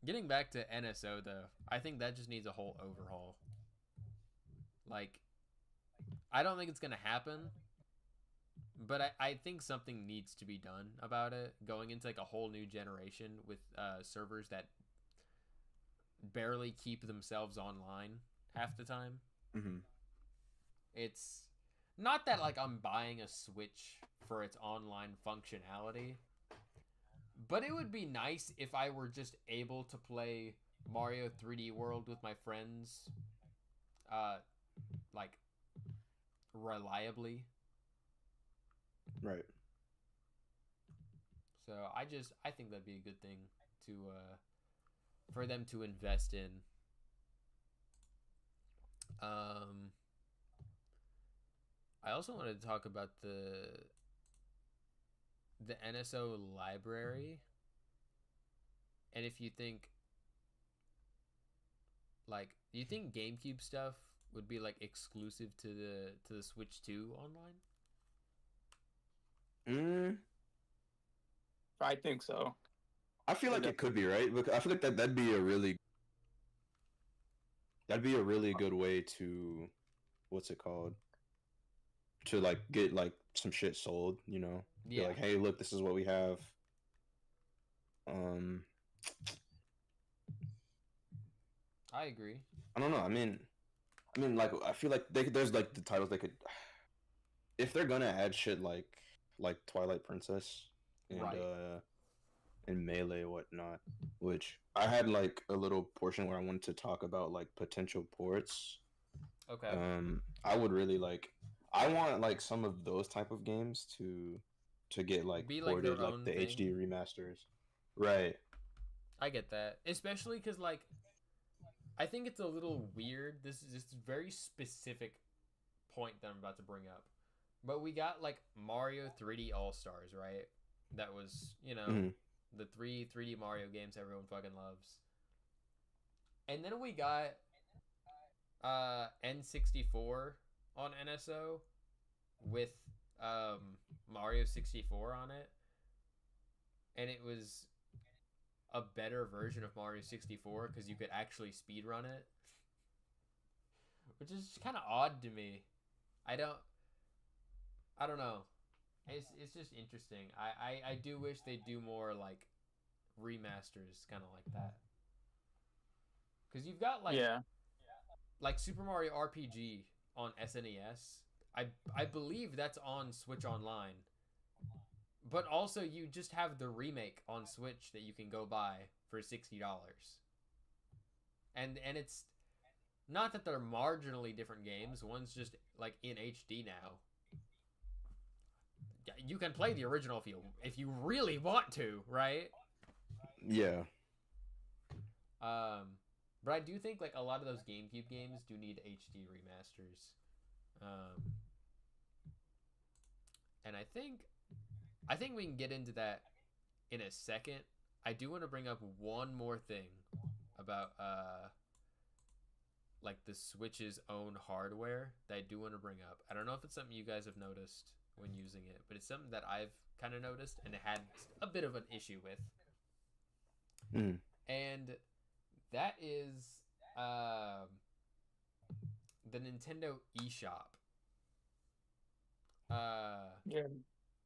S3: getting back to NSO though, I think that just needs a whole overhaul. Like, I don't think it's gonna happen, but I think something needs to be done about it going into like a whole new generation with servers that barely keep themselves online half the time.
S2: Mm-hmm.
S3: It's not that like I'm buying a Switch for its online functionality, but it would be nice if I were just able to play Mario 3D World with my friends like reliably.
S2: Right.
S3: So I think that'd be a good thing to for them to invest in. I also wanted to talk about the NSO library And if you think like, do you think GameCube stuff would be like exclusive to the Switch 2 online?
S2: Mm,
S1: I think so.
S2: I feel like it could be, right? Because I feel like that'd be a really good way to, what's it called? To like get like some shit sold, you know? Be
S3: Yeah,
S2: like, hey, look, this is what we have. Um,
S3: I agree.
S2: I don't know. I mean, like I feel like there's like the titles they could, if they're gonna add shit like Twilight Princess and
S3: Right.
S2: and Melee whatnot, which I had like a little portion where I wanted to talk about like potential ports.
S3: Okay.
S2: I would really like. I want like some of those type of games to get like
S3: Be like
S2: ported,
S3: their
S2: like
S3: own
S2: the HD
S3: thing.
S2: remasters. Right.
S3: I get that. Especially cuz like I think it's a little weird. This is just a very specific point that I'm about to bring up. But we got like Mario 3D All-Stars, right? That was,
S2: Hmm.
S3: the 3D Mario games everyone fucking loves. And then we got N64 on NSO with Mario 64 on it. And it was a better version of Mario 64 because you could actually speedrun it, which is kind of odd to me. I don't I don't know. It's just interesting. I do wish they'd do more like remasters kind of like that. Cuz you've got
S1: Yeah.
S3: like Super Mario RPG on SNES. I believe that's on Switch Online. But also you just have the remake on Switch that you can go buy for $60. And it's not that they're marginally different games. One's just like in HD now. You can play the original if you really want to, right?
S2: Yeah.
S3: But I do think like a lot of those GameCube games do need HD remasters. Um, and I think we can get into that in a second. I do want to bring up one more thing about like the Switch's own hardware that I do want to bring up. I don't know if it's something you guys have noticed when using it, but it's something that I've kind of noticed and had a bit of an issue with.
S2: Mm.
S3: And that is the Nintendo eShop.
S1: Yeah.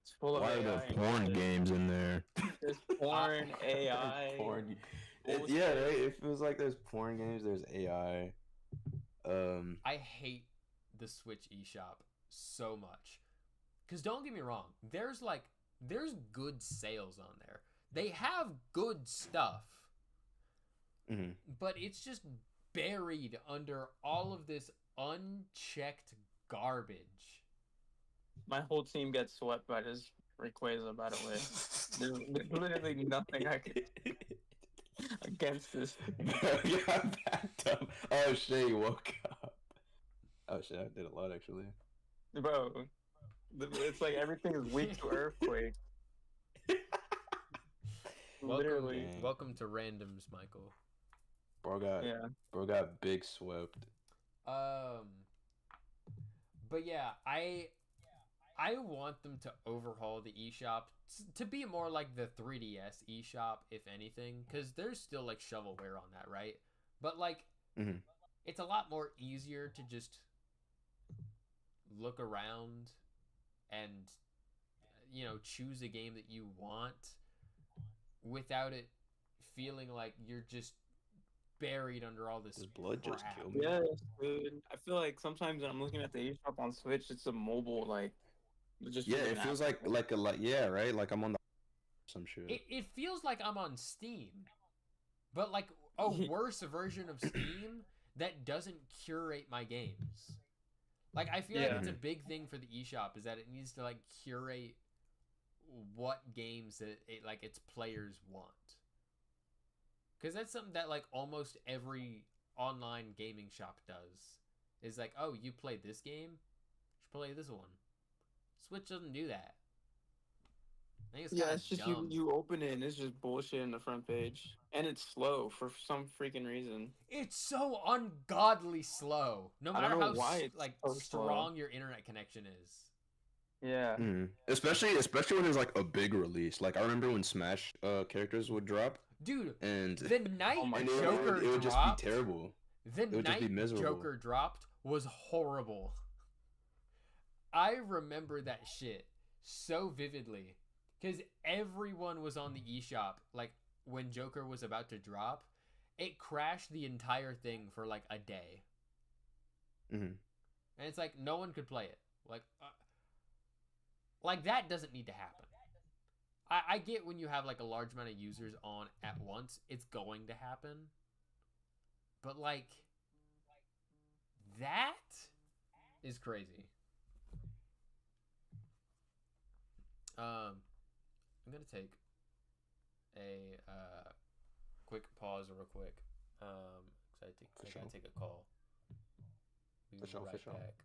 S1: It's full of
S2: Why are
S1: AI.
S2: there porn games in there?
S1: There's porn, AI.
S2: Porn.
S1: bullshit.
S2: Yeah, right. It feels like there's porn games. There's AI.
S3: I hate the Switch eShop so much. Cause don't get me wrong, there's good sales on there. They have good stuff,
S2: mhm.
S3: but it's just buried under all of this unchecked garbage.
S1: My whole team gets swept by this Rayquaza, by the way. There's literally nothing I could against this.
S2: Bro, you got backed up. Oh shit, you woke up. Oh shit, I did a lot actually.
S1: Bro, it's like everything is weak to earthquake. Literally.
S2: Dang.
S3: Welcome to randoms, Michael.
S1: Yeah.
S2: Bro got big swept.
S3: But yeah, I want them to overhaul the eShop to be more like the 3DS eShop, if anything, because there's still like shovelware on that, right? But like,
S2: Mhm.
S3: it's a lot more easier to just look around and choose a game that you want without it feeling like you're just buried under all this
S2: This blood just
S3: crap.
S2: killed me.
S1: Yes, dude. I feel like sometimes when I'm looking at the eShop on Switch, it's a mobile, like, just
S2: Yeah,
S1: really
S2: it feels
S1: nasty.
S2: like yeah, right? Like I'm on the some shit.
S3: It feels like I'm on Steam, but like a worse version of Steam that doesn't curate my games. Like I feel like
S1: Yeah.
S3: it's a big thing for the eShop is that it needs to like curate what games that its players want. Cuz that's something that like almost every online gaming shop does. Is like, "Oh, you played this game? You should play this one." Switch doesn't do that. I think it's
S1: Yeah,
S3: kind
S1: it's
S3: of
S1: just you
S3: dumb.
S1: you open it and it's just bullshit in the front page, and it's slow for some freaking reason.
S3: It's so ungodly slow. No
S1: I don't
S3: matter
S1: know
S3: how
S1: why it's
S3: like
S1: so slow.
S3: strong your internet connection is.
S1: Yeah.
S2: Especially when there's like a big release. Like I remember when Smash characters would drop,
S3: Dude,
S2: and
S3: the night
S1: Oh my
S2: and
S1: God.
S3: Joker
S2: it would just be
S3: dropped,
S2: terrible.
S3: the
S2: It would just be
S3: night
S2: miserable.
S3: Joker dropped was horrible. I remember that shit so vividly because everyone was on the eShop like when Joker was about to drop. It crashed the entire thing for like a day,
S2: Hmm.
S3: and it's like no one could play it. Like that doesn't need to happen. I get when you have like a large amount of users on at once, it's going to happen. But like that is crazy. I'm gonna take a quick pause real quick. Cause I gotta take a call. Be
S2: For sure,
S3: right
S2: for sure.
S3: back.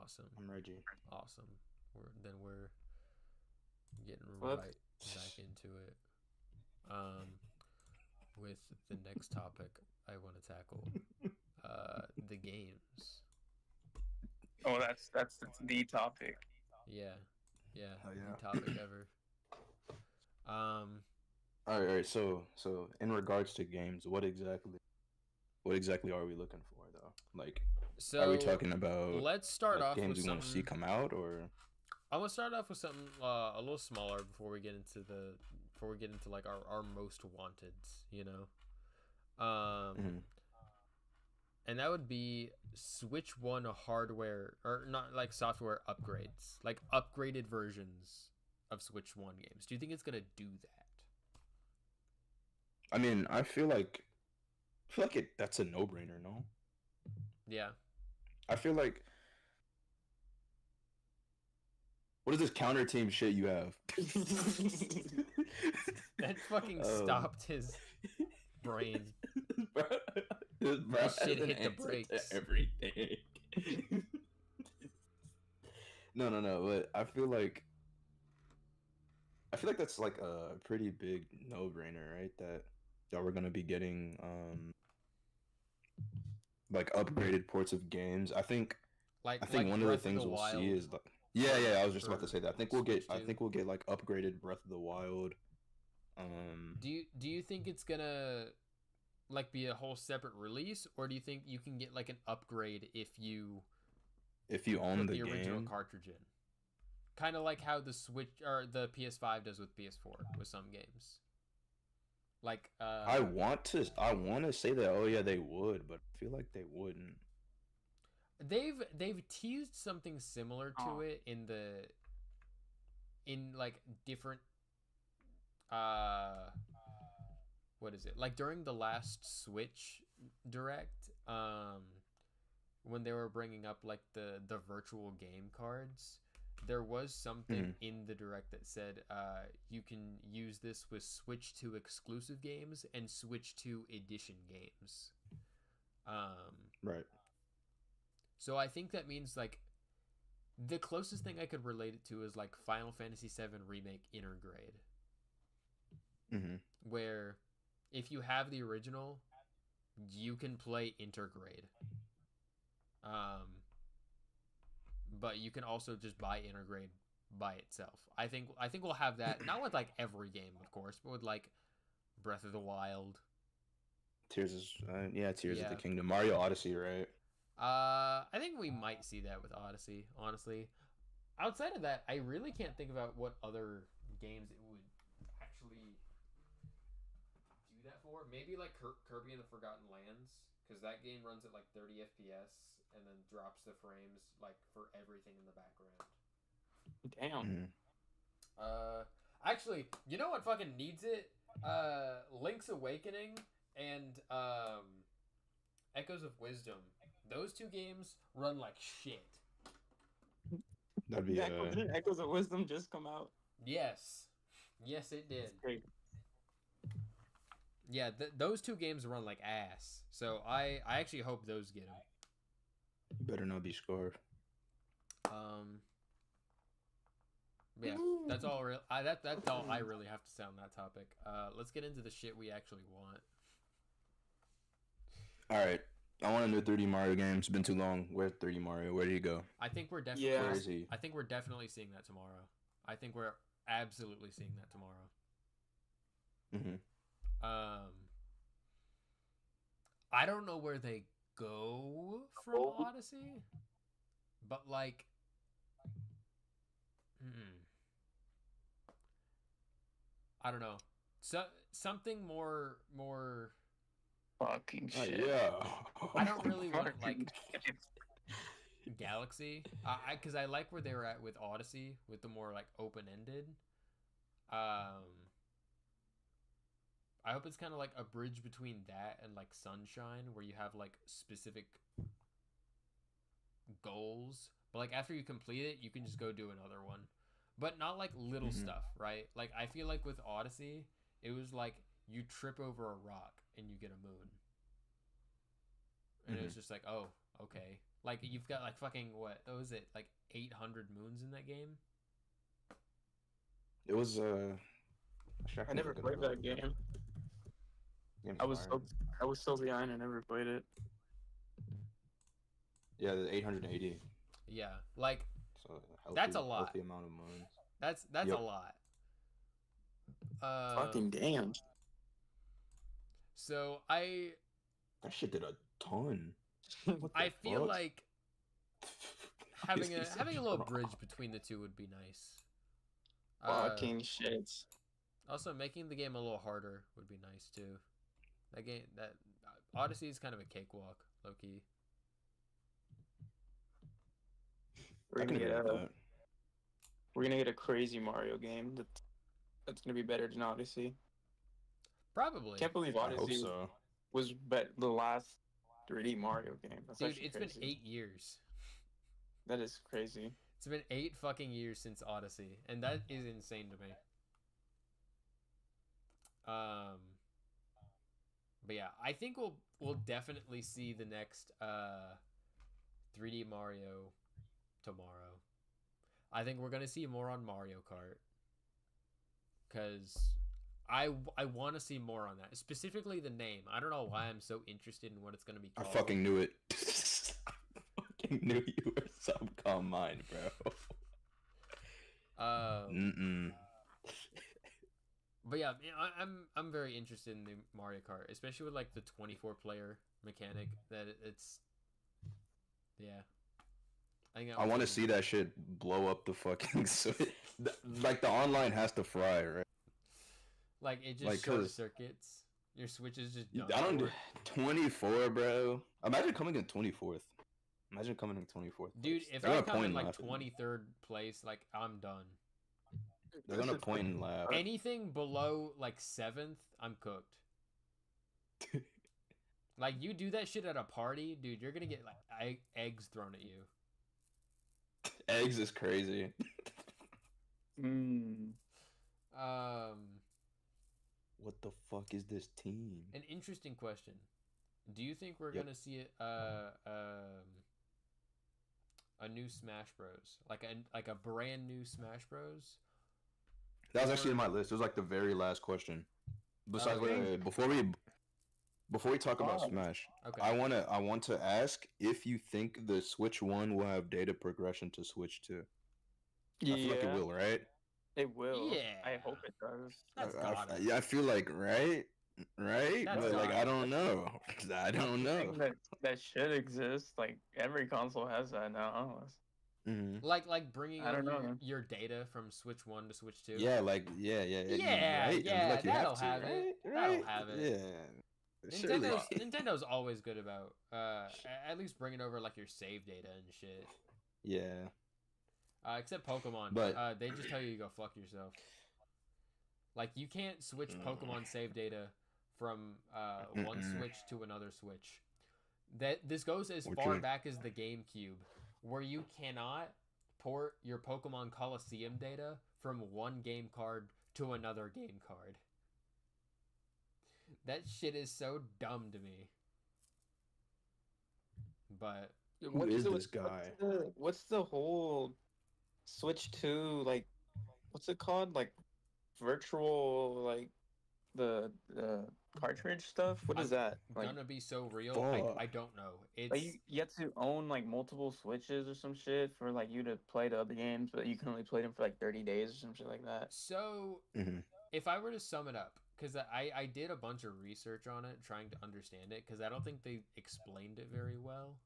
S3: Awesome.
S2: I'm Reggie.
S3: Awesome. We're getting
S1: Fuck.
S3: right back into it. With the next topic I want to tackle, the games.
S1: Oh, that's the topic.
S3: Yeah,
S2: Oh, yeah.
S3: the topic ever.
S2: All right. So in regards to games, what exactly are we looking for though? Like,
S3: So
S2: are we talking about
S3: let's start
S2: like
S3: off
S2: games
S3: with
S2: we want to see
S3: something.
S2: come out, or
S3: I'm gonna start off with something a little smaller before we get into like our most wanteds, you know.
S2: Mhm.
S3: And that would be Switch One hardware or not like software upgrades, like upgraded versions of Switch One games. Do you think it's gonna do that?
S2: I mean, I feel like that's a no-brainer, no?
S3: Yeah.
S2: I feel like what is this counter team shit you have?
S3: That fucking stopped his brain.
S2: Bro,
S3: This shit
S2: has an
S3: hit the
S2: answer to
S3: brakes.
S2: everything. No, but I feel like that's like a pretty big no-brainer, right? That we're gonna be getting like upgraded ports of games. I think
S3: Like
S2: one of the
S3: Breath of
S2: things
S3: the
S2: we'll
S3: Wild.
S2: see is like I was just about to
S3: for
S2: say that.
S3: Switch
S2: I
S3: 2.
S2: think we'll get like upgraded Breath of the Wild.
S3: Do you think it's gonna like be a whole separate release, or do you think you can get like an upgrade if you
S2: own
S3: put
S2: the
S3: the original
S2: game.
S3: cartridge in? Kind of like how the Switch or the PS5 does with PS4 with some games. Like
S2: I want to say that they would, but I feel like they wouldn't.
S3: they've teased something similar to
S1: Oh.
S3: it in like different what is it? Like during the last Switch direct, when they were bringing up like the virtual game cards, there was something in the direct that said you can use this with Switch 2 exclusive games and Switch 2 edition games.
S2: Right.
S3: So I think that means like the closest thing I could relate it to is like Final Fantasy VII Remake Intergrade, where if you have the original, you can play Intergrade. But you can also just buy Intergrade by itself. I think we'll have that, not with like every game, of course, but with like Breath of the Wild.
S2: Tears of the
S3: Yeah.
S2: Kingdom, Mario Odyssey, right?
S3: I think we might see that with Odyssey, honestly. Outside of that, I really can't think about what other games it would actually do that for. Maybe like Kirby and the Forgotten Lands, because that game runs at like 30 FPS and then drops the frames like for everything in the background.
S1: Damn.
S3: Actually, you know what fucking needs it? Link's Awakening and Echoes of Wisdom. Those two games run like shit.
S2: That'd be
S1: Didn't Echoes of Wisdom just come out?
S3: Yes, it did.
S1: That's great.
S3: Yeah, those two games run like ass. So I actually hope those get them.
S2: better not be Scarf.
S3: Yeah, that's all. That's all I really have to say on that topic. Let's get into the shit we actually want.
S2: All right, I want a new 3D Mario game. It's been too long. Where's 3D Mario? Where did he go?
S3: I think we're definitely.
S1: Yeah.
S2: Where is he?
S3: I think we're definitely seeing that tomorrow. I think we're absolutely seeing that tomorrow. I don't know where they go from Odyssey, but like, I don't know. So something more.
S1: Fucking shit.
S2: Yeah.
S3: I don't really want like Galaxy. Because I like where they were at with Odyssey, with the more like open ended. I hope it's kind of like a bridge between that and like Sunshine, where you have like specific goals, but like after you complete it, you can just go do another one, but not like little stuff, right? Like I feel like with Odyssey, it was like you trip over a rock and you get a moon, and it was just like, oh, okay. Like you've got like fucking what was it like 800 moons in that game?
S2: It was actually,
S1: I
S2: can
S1: never
S2: look it
S1: played
S2: up.
S1: that game.
S2: Game's
S1: I was
S2: fire.
S1: so I was so behind. I never played it.
S2: Yeah, the 880.
S3: Yeah, like
S2: So healthy,
S3: That's a lot.
S2: Healthy amount of moons.
S3: that's
S2: Yep.
S3: a lot.
S1: Fucking damn.
S3: So I
S2: That shit did a ton. What the
S3: I feel
S2: fuck?
S3: like having a little bridge between the two would be nice.
S1: Fucking shit.
S3: Also, making the game a little harder would be nice too. That Odyssey is kind of a cakewalk, low key.
S1: We're
S2: I
S1: gonna
S2: can
S1: get
S2: agree with
S1: a
S2: that.
S1: we're gonna get a crazy Mario game that's gonna be better than Odyssey.
S3: Probably,
S1: Can't believe
S2: I hope
S1: Odyssey
S2: so.
S1: was the last 3D Mario game. That's
S3: dude.
S1: actually
S3: It's
S1: crazy.
S3: been 8 years.
S1: That is crazy.
S3: It's been 8 fucking years since Odyssey, and that is insane to me. But yeah, I think we'll definitely see the next 3D Mario tomorrow. I think we're gonna see more on Mario Kart because I want to see more on that. Specifically the name. I don't know why I'm so interested in what it's gonna be
S2: I
S3: called.
S2: fucking knew it. I fucking knew you were subcom mind, bro.
S3: But yeah, I'm very interested in the Mario Kart, especially with like the 24 player mechanic. That it's yeah.
S2: I want to see that shit blow up the fucking like the online has to fry, right?
S3: Like it just
S2: Like,
S3: short
S2: 'cause-
S3: circuits. Your switch is just
S2: I
S3: done.
S2: don't 24, bro. Imagine coming in 24th. Imagine coming in 24th.
S3: Dude,
S2: place.
S3: if
S2: They're
S3: I
S2: gonna
S3: come in
S2: point
S3: like
S2: left.
S3: 23rd place, like I'm done.
S2: They're gonna point and laugh.
S3: Anything below like 7th, I'm cooked. Like you do that shit at a party, dude, you're gonna get like eggs thrown at you.
S2: Eggs is crazy. What the fuck is this team?
S3: An interesting question. Do you think we're
S2: Yep.
S3: gonna see a new Smash Bros, like a brand new Smash Bros?
S2: That was actually in my list. It was like the very last question. Besides,
S3: Okay.
S2: before we talk about Smash,
S3: Okay.
S2: I want to ask if you think the Switch 1 will have data progression to Switch 2. I feel like it will, right?
S1: It will.
S3: Yeah.
S1: I hope it does.
S3: That's gotta.
S2: Yeah, I feel like right,
S3: That's
S2: but like
S3: gotta.
S2: I don't know. I don't know.
S1: That should exist. Like every console has that now.
S2: Mhm.
S3: Like bringing
S1: I don't
S3: over
S1: know.
S3: your data from Switch 1 to Switch 2.
S2: Yeah, like yeah,
S3: Yeah,
S2: right?
S3: yeah,
S2: Like, you
S3: that'll
S2: to,
S3: have it.
S2: right?
S3: That'll have it.
S2: Yeah. Surely.
S3: Nintendo's always good about at least bringing over like your save data and shit.
S2: Yeah.
S3: Except Pokemon,
S2: But-
S3: they just tell you to go fuck yourself. Like you can't switch Pokemon save data from one Switch to another Switch. This goes as far back as the GameCube, where you cannot port your Pokemon Coliseum data from one game card to another game card. That shit is so dumb to me. But
S2: Who is this guy?
S1: What's the whole Switch 2 like? What's it called? Like virtual like the cartridge stuff. What is that? Like,
S3: gonna be so real.
S2: Fuck.
S3: I don't know. It's
S1: like you have to own like multiple Switches or some shit for like you to play the other games, but you can only play them for like 30 days or some shit like that.
S3: so.
S2: Mhm.
S3: If I were to sum it up, because I did a bunch of research on it, trying to understand it, because I don't think they explained it very well.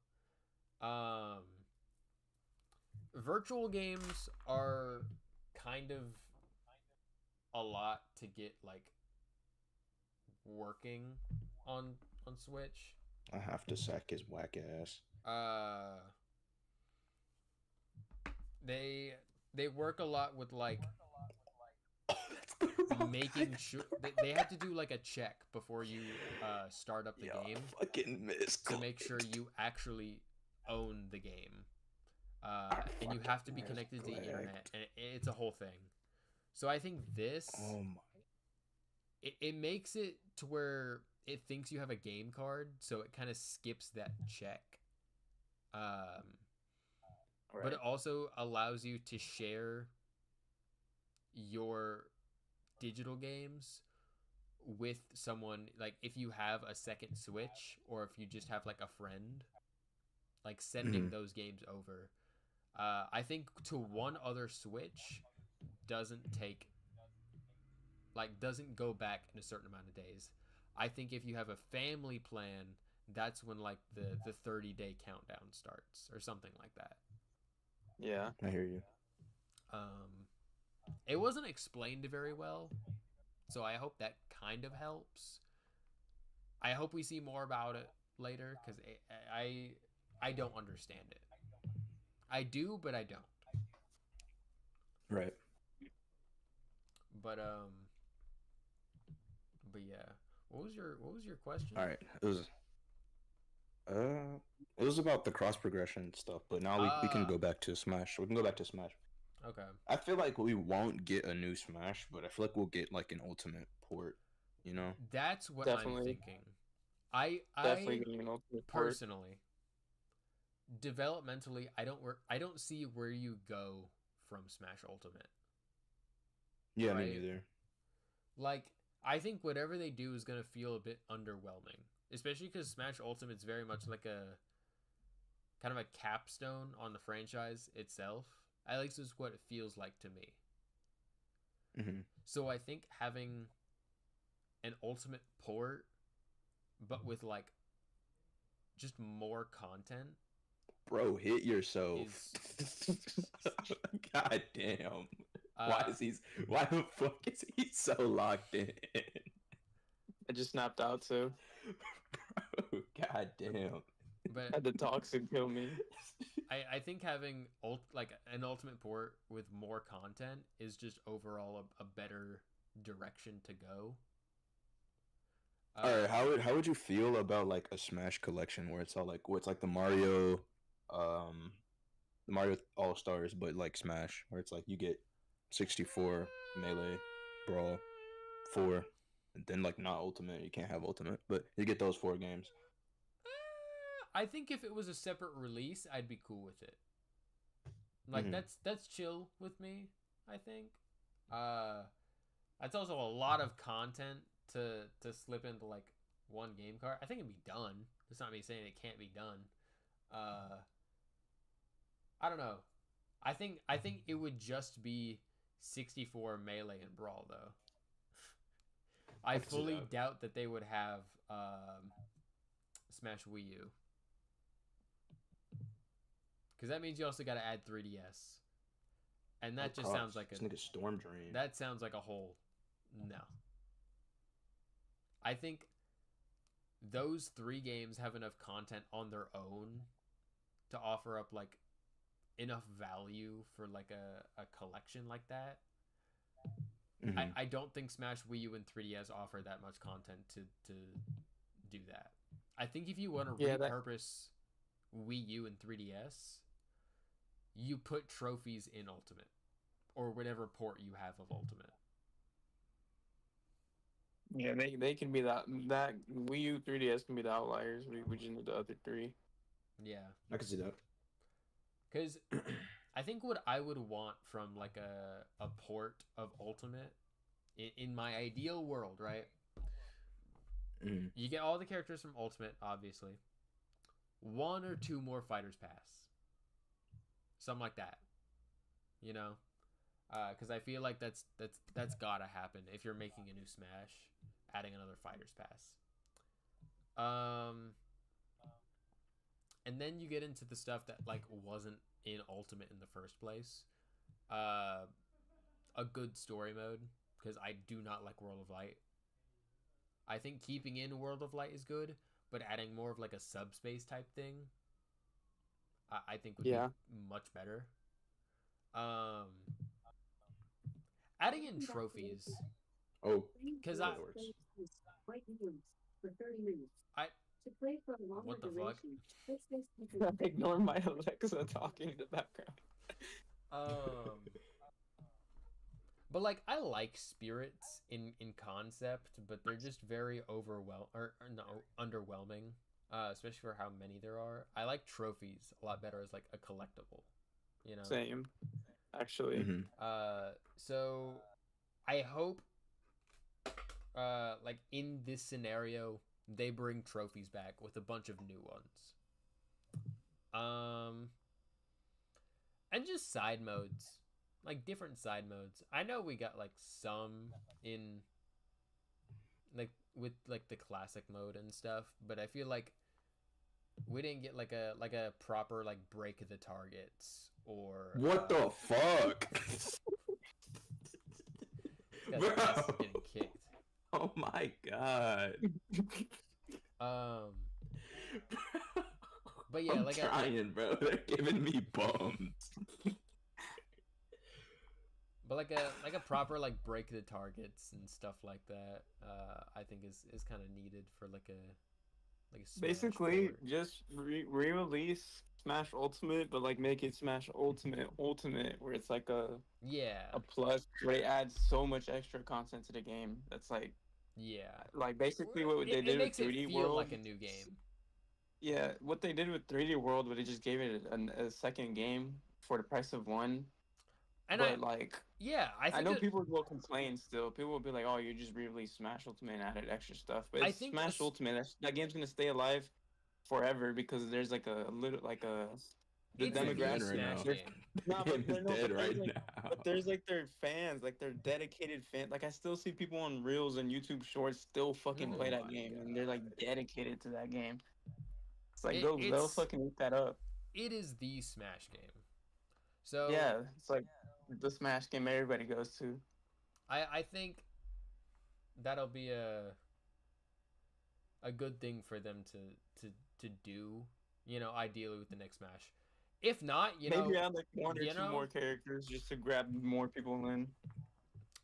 S3: Virtual games are kind of a lot to get like working on Switch.
S2: I have to sack his whack ass.
S3: They work a lot with like making sure they have to do like a check before you start up the game
S2: Fucking missed.
S3: to make sure you actually own the game, and you have to be connected to the internet, and it's a whole thing. So I think this
S2: Oh my.
S3: it makes it to where it thinks you have a game card, so it kind of skips that check. But it also allows you to share your digital games with someone, like if you have a second Switch or if you just have like a friend, like sending those games over. I think to one other Switch doesn't go back in a certain amount of days. I think if you have a family plan, that's when like the 30-day countdown starts or something like that.
S1: Yeah.
S2: I hear you.
S3: It wasn't explained very well, so I hope that kind of helps. I hope we see more about it later because I don't understand it. I do, but I don't.
S2: Right.
S3: But yeah. What was your question?
S2: All right. It was about the cross progression stuff, but now we can go back to Smash. We can go back to Smash.
S3: Okay.
S2: I feel like we won't get a new Smash, but I feel like we'll get like an Ultimate port, you know?
S3: That's what
S1: Definitely.
S3: I'm thinking. I
S1: Definitely getting an ultimate port.
S3: personally, developmentally, I don't see where you go from Smash Ultimate.
S2: Yeah,
S3: Right?
S2: me neither.
S3: Like, I think whatever they do is gonna feel a bit underwhelming, especially because Smash Ultimate's very much like a kind of a capstone on the franchise itself. At least is what it feels like to me.
S2: Mm-hmm.
S3: So I think having an Ultimate port, but with like just more content.
S2: Bro, hit yourself. God damn. Why the fuck is he so locked in?
S1: I just snapped out too.
S2: Bro, god damn.
S3: But
S1: Had the toxic kill me.
S3: I think having an Ultimate port with more content is just overall a better direction to go.
S2: All right, how would you feel about like a Smash collection where it's like the Mario All Stars, but like Smash, where it's like you get 64 Melee, Brawl, 4, and then like not Ultimate, you can't have Ultimate, but you get those 4 games.
S3: I think if it was a separate release, I'd be cool with it. Like that's chill with me, I think. That's also a lot of content to slip into like one game card. I think it'd be done. It's not me saying it can't be done. I don't know. I think it would just be 64 Melee and Brawl though. I fully doubt that they would have Smash Wii U. Because that means you also got to add 3DS. And that just sounds like
S2: a Storm Drain.
S3: That sounds like a whole no. I think those 3 games have enough content on their own to offer up like enough value for like a collection like that. I don't think Smash Wii U and 3DS offer that much content to do that. I think if you want to repurpose Wii U and 3DS, you put trophies in Ultimate or whatever port you have of Ultimate.
S1: Yeah, they can be that Wii U 3DS can be the outliers. We just need the other 3.
S3: Yeah,
S2: I can see that.
S3: Because I think what I would want from like a port of Ultimate in my ideal world, right? You get all the characters from Ultimate, obviously. 1 or 2 more Fighters Pass. Something like that. You know? Because I feel like that's gotta happen if you're making a new Smash, adding another Fighters Pass. And then you get into the stuff that like wasn't in Ultimate in the first place. A good story mode, because I do not like World of Light. I think keeping in World of Light is good, but adding more of like a subspace type thing, I think would be much better. Adding in trophies.
S2: Oh,
S3: because
S2: that works.
S3: What the fuck?
S1: Ignore my Alexa talking in the background.
S3: But like I like spirits in concept, but they're just very underwhelming. especially for how many there are. I like trophies a lot better as like a collectible, you know.
S1: Same, actually.
S2: Mhm.
S3: So I hope, like in this scenario, they bring trophies back with a bunch of new ones. And just side modes, like different side modes. I know we got like some in like with like the classic mode and stuff, but I feel like we didn't get like a proper like break the targets or
S2: What the fuck?
S3: this guy's ass is getting kicked.
S2: Oh my god.
S3: But yeah,
S2: I'm
S3: like
S2: trying, bro. They're giving me bums.
S3: but like a proper like break the targets and stuff like that. I think is kind of needed for like a Smash
S1: Basically,
S3: port.
S1: just re-release Smash Ultimate, but like make it Smash Ultimate, where it's like
S3: Yeah,
S1: a plus where they add so much extra content to the game. That's
S3: yeah.
S1: like basically what they
S3: It
S1: did with
S3: makes it
S1: 3D
S3: feel
S1: World.
S3: like a new game.
S1: Yeah, what they did with 3D World, where they just gave it a second game for the price of one.
S3: And
S1: But like,
S3: I
S1: I
S3: think
S1: know
S3: that,
S1: people will complain still. People will be like, "Oh, you just re-released Smash Ultimate and added extra stuff." But
S3: I
S1: it's
S3: think
S1: Smash Ultimate. That game's gonna stay alive forever because there's like a little the
S3: it's the
S1: demographic.
S2: right now.
S3: Smash
S1: There's,
S3: game.
S1: nah,
S2: The game is
S1: but
S2: dead
S1: there's
S2: right
S1: like,
S2: now.
S1: but there's like their fans, like their dedicated fans. Like I still see people on Reels and YouTube Shorts still fucking
S3: Oh
S1: play that
S3: my
S1: game, and they're like
S3: God.
S1: dedicated to that game. It's like
S3: It,
S1: they'll
S3: it's
S1: fucking eat that up.
S3: it is the Smash game. So
S1: Yeah, it's like the Smash game everybody goes to.
S3: I think that'll be a good thing for them to do. You know, ideally with the next Smash. If not,
S1: Maybe add like one or
S3: you
S1: two
S3: know,
S1: more characters just to grab more people in.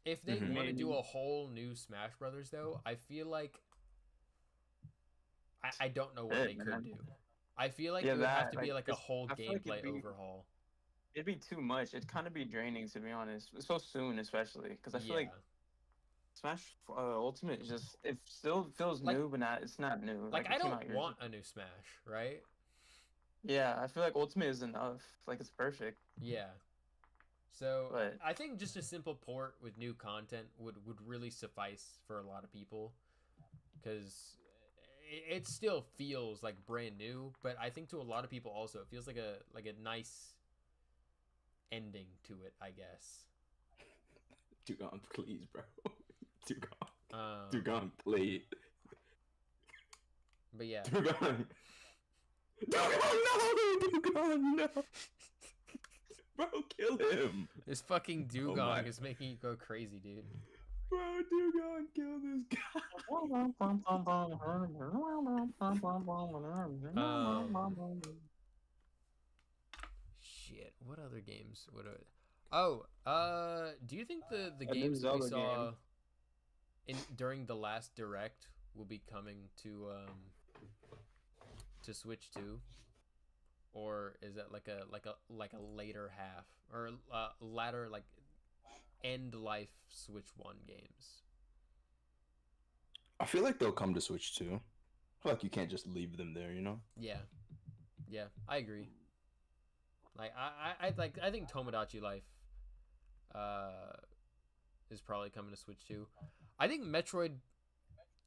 S3: if they
S2: Mhm.
S3: want to do
S1: Maybe.
S3: a whole new Smash Brothers, though, I feel like I don't know what
S1: Hey,
S3: they could
S1: man.
S3: do. I feel like
S1: Yeah,
S3: it would have
S1: that
S3: to be like a
S1: it's,
S3: whole
S1: I feel like
S3: gameplay overhaul.
S1: it'd be too much. It'd kind of be draining to be honest. So soon, especially because I feel like Smash Ultimate is just it still feels
S3: Like-
S1: new, but not it's not new.
S3: Like
S1: it
S3: I
S1: came out
S3: don't
S1: years
S3: want
S1: ago.
S3: a new Smash, right?
S1: Yeah, I feel like Ultimate is enough. Like it's perfect.
S3: Yeah. So
S1: But
S3: I think just a simple port with new content would really suffice for a lot of people, because it still feels like brand new, but I think to a lot of people also it feels like a nice ending to it, I guess.
S2: Dugon, please, bro. Dugon.
S3: Um,
S2: Dugon, please.
S3: But yeah,
S2: Dugon. Dugon, no! Bro, kill him!
S3: this fucking
S2: my.
S3: Dugong is making you go crazy, dude.
S2: Bro, Dugon, kill this guy!
S3: Shit, what other games would I... Oh, do you think the
S1: A new
S3: games that we
S1: Zelda
S3: saw during the last direct will be coming to Switch 2? Or is that like a later half or latter like end life Switch 1 games?
S2: I feel like they'll come to Switch too. I feel like you can't just leave them there, you know?
S3: Yeah, I agree. Like I think Tomodachi Life is probably coming to Switch 2. I think Metroid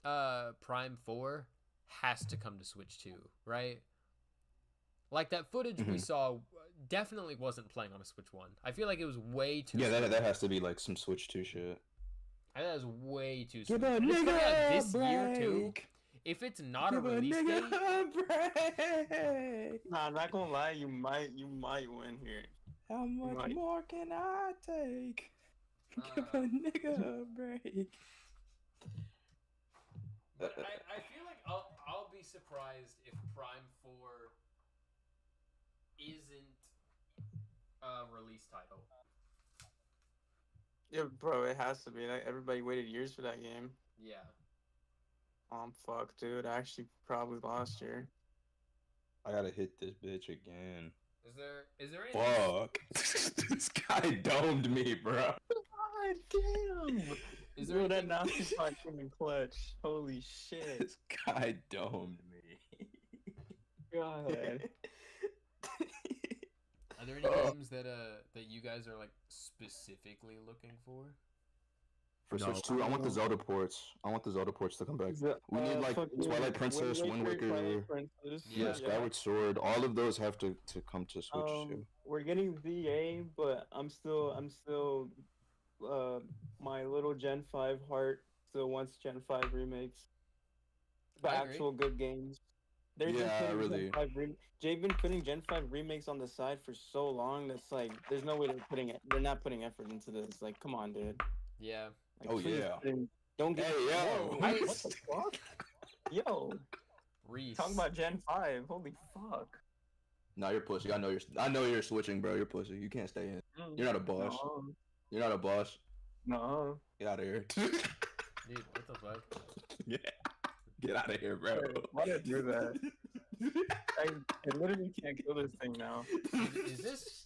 S3: Prime 4 has to come to Switch 2, right? Like that footage we saw definitely wasn't playing on a Switch 1. I feel like it was way too
S2: Yeah,
S3: smooth.
S2: that has to be like some Switch 2 shit.
S3: I thought it was way too
S2: Give
S3: smooth.
S2: a
S3: And it's coming out
S2: nigga
S3: this year too.
S2: break.
S3: If it's not a
S2: Give a
S3: release date,
S2: nigga break.
S1: nah, I'm not gonna lie, you might win here.
S2: How much
S1: Right.
S2: more can I take? Give a nigga a break.
S3: but I feel like I'll be surprised if Prime 4 isn't a release title.
S1: Yeah, bro, it has to be. Like everybody waited years for that game.
S3: Yeah.
S1: Fuck, dude. I actually probably lost here.
S2: I gotta hit this bitch again.
S3: Is there anything?
S2: Fuck. This guy domed me, bro.
S1: God damn.
S3: Is there
S1: Bro, that
S3: anything?
S1: nasty spot came in clutch. Holy shit.
S2: This guy domed me.
S5: God.
S3: Are there any games that you guys are like specifically looking for?
S2: For
S5: No.
S2: Switch 2, I want the Zelda ports. I want the Zelda ports to come back.
S5: The,
S2: We need like
S5: fucking
S2: Twilight Princess, Wind
S5: Twilight
S2: Waker,
S5: Princess.
S2: yeah, Skyward Sword. All of those have to come to Switch too.
S5: We're getting ZA, but I'm still uh my little Gen 5 heart still wants Gen 5 remakes. The
S3: I agree.
S5: actual good games. They've been
S2: Yeah,
S5: putting
S2: really.
S5: Gen 5 they've been putting Gen 5 remakes on the side for so long that's like there's no way they're not putting effort into this. Like, come on, dude.
S3: Yeah.
S5: Like,
S2: Oh,
S5: please
S2: yeah.
S5: don't get
S2: Hey, yo.
S5: Whoa,
S3: I-
S5: what the fuck? Yo,
S3: Reese.
S5: talking about Gen 5. Holy fuck.
S2: Nah, you're pussy. I know you're switching, bro. You're pussy. You can't stay in. You're not a boss.
S5: No,
S2: You're not a boss.
S5: no.
S2: Get out of here.
S3: Dude, what the fuck?
S2: Yeah. Get out of here, bro.
S5: Why did I do that? I literally can't kill this thing now.
S3: Is this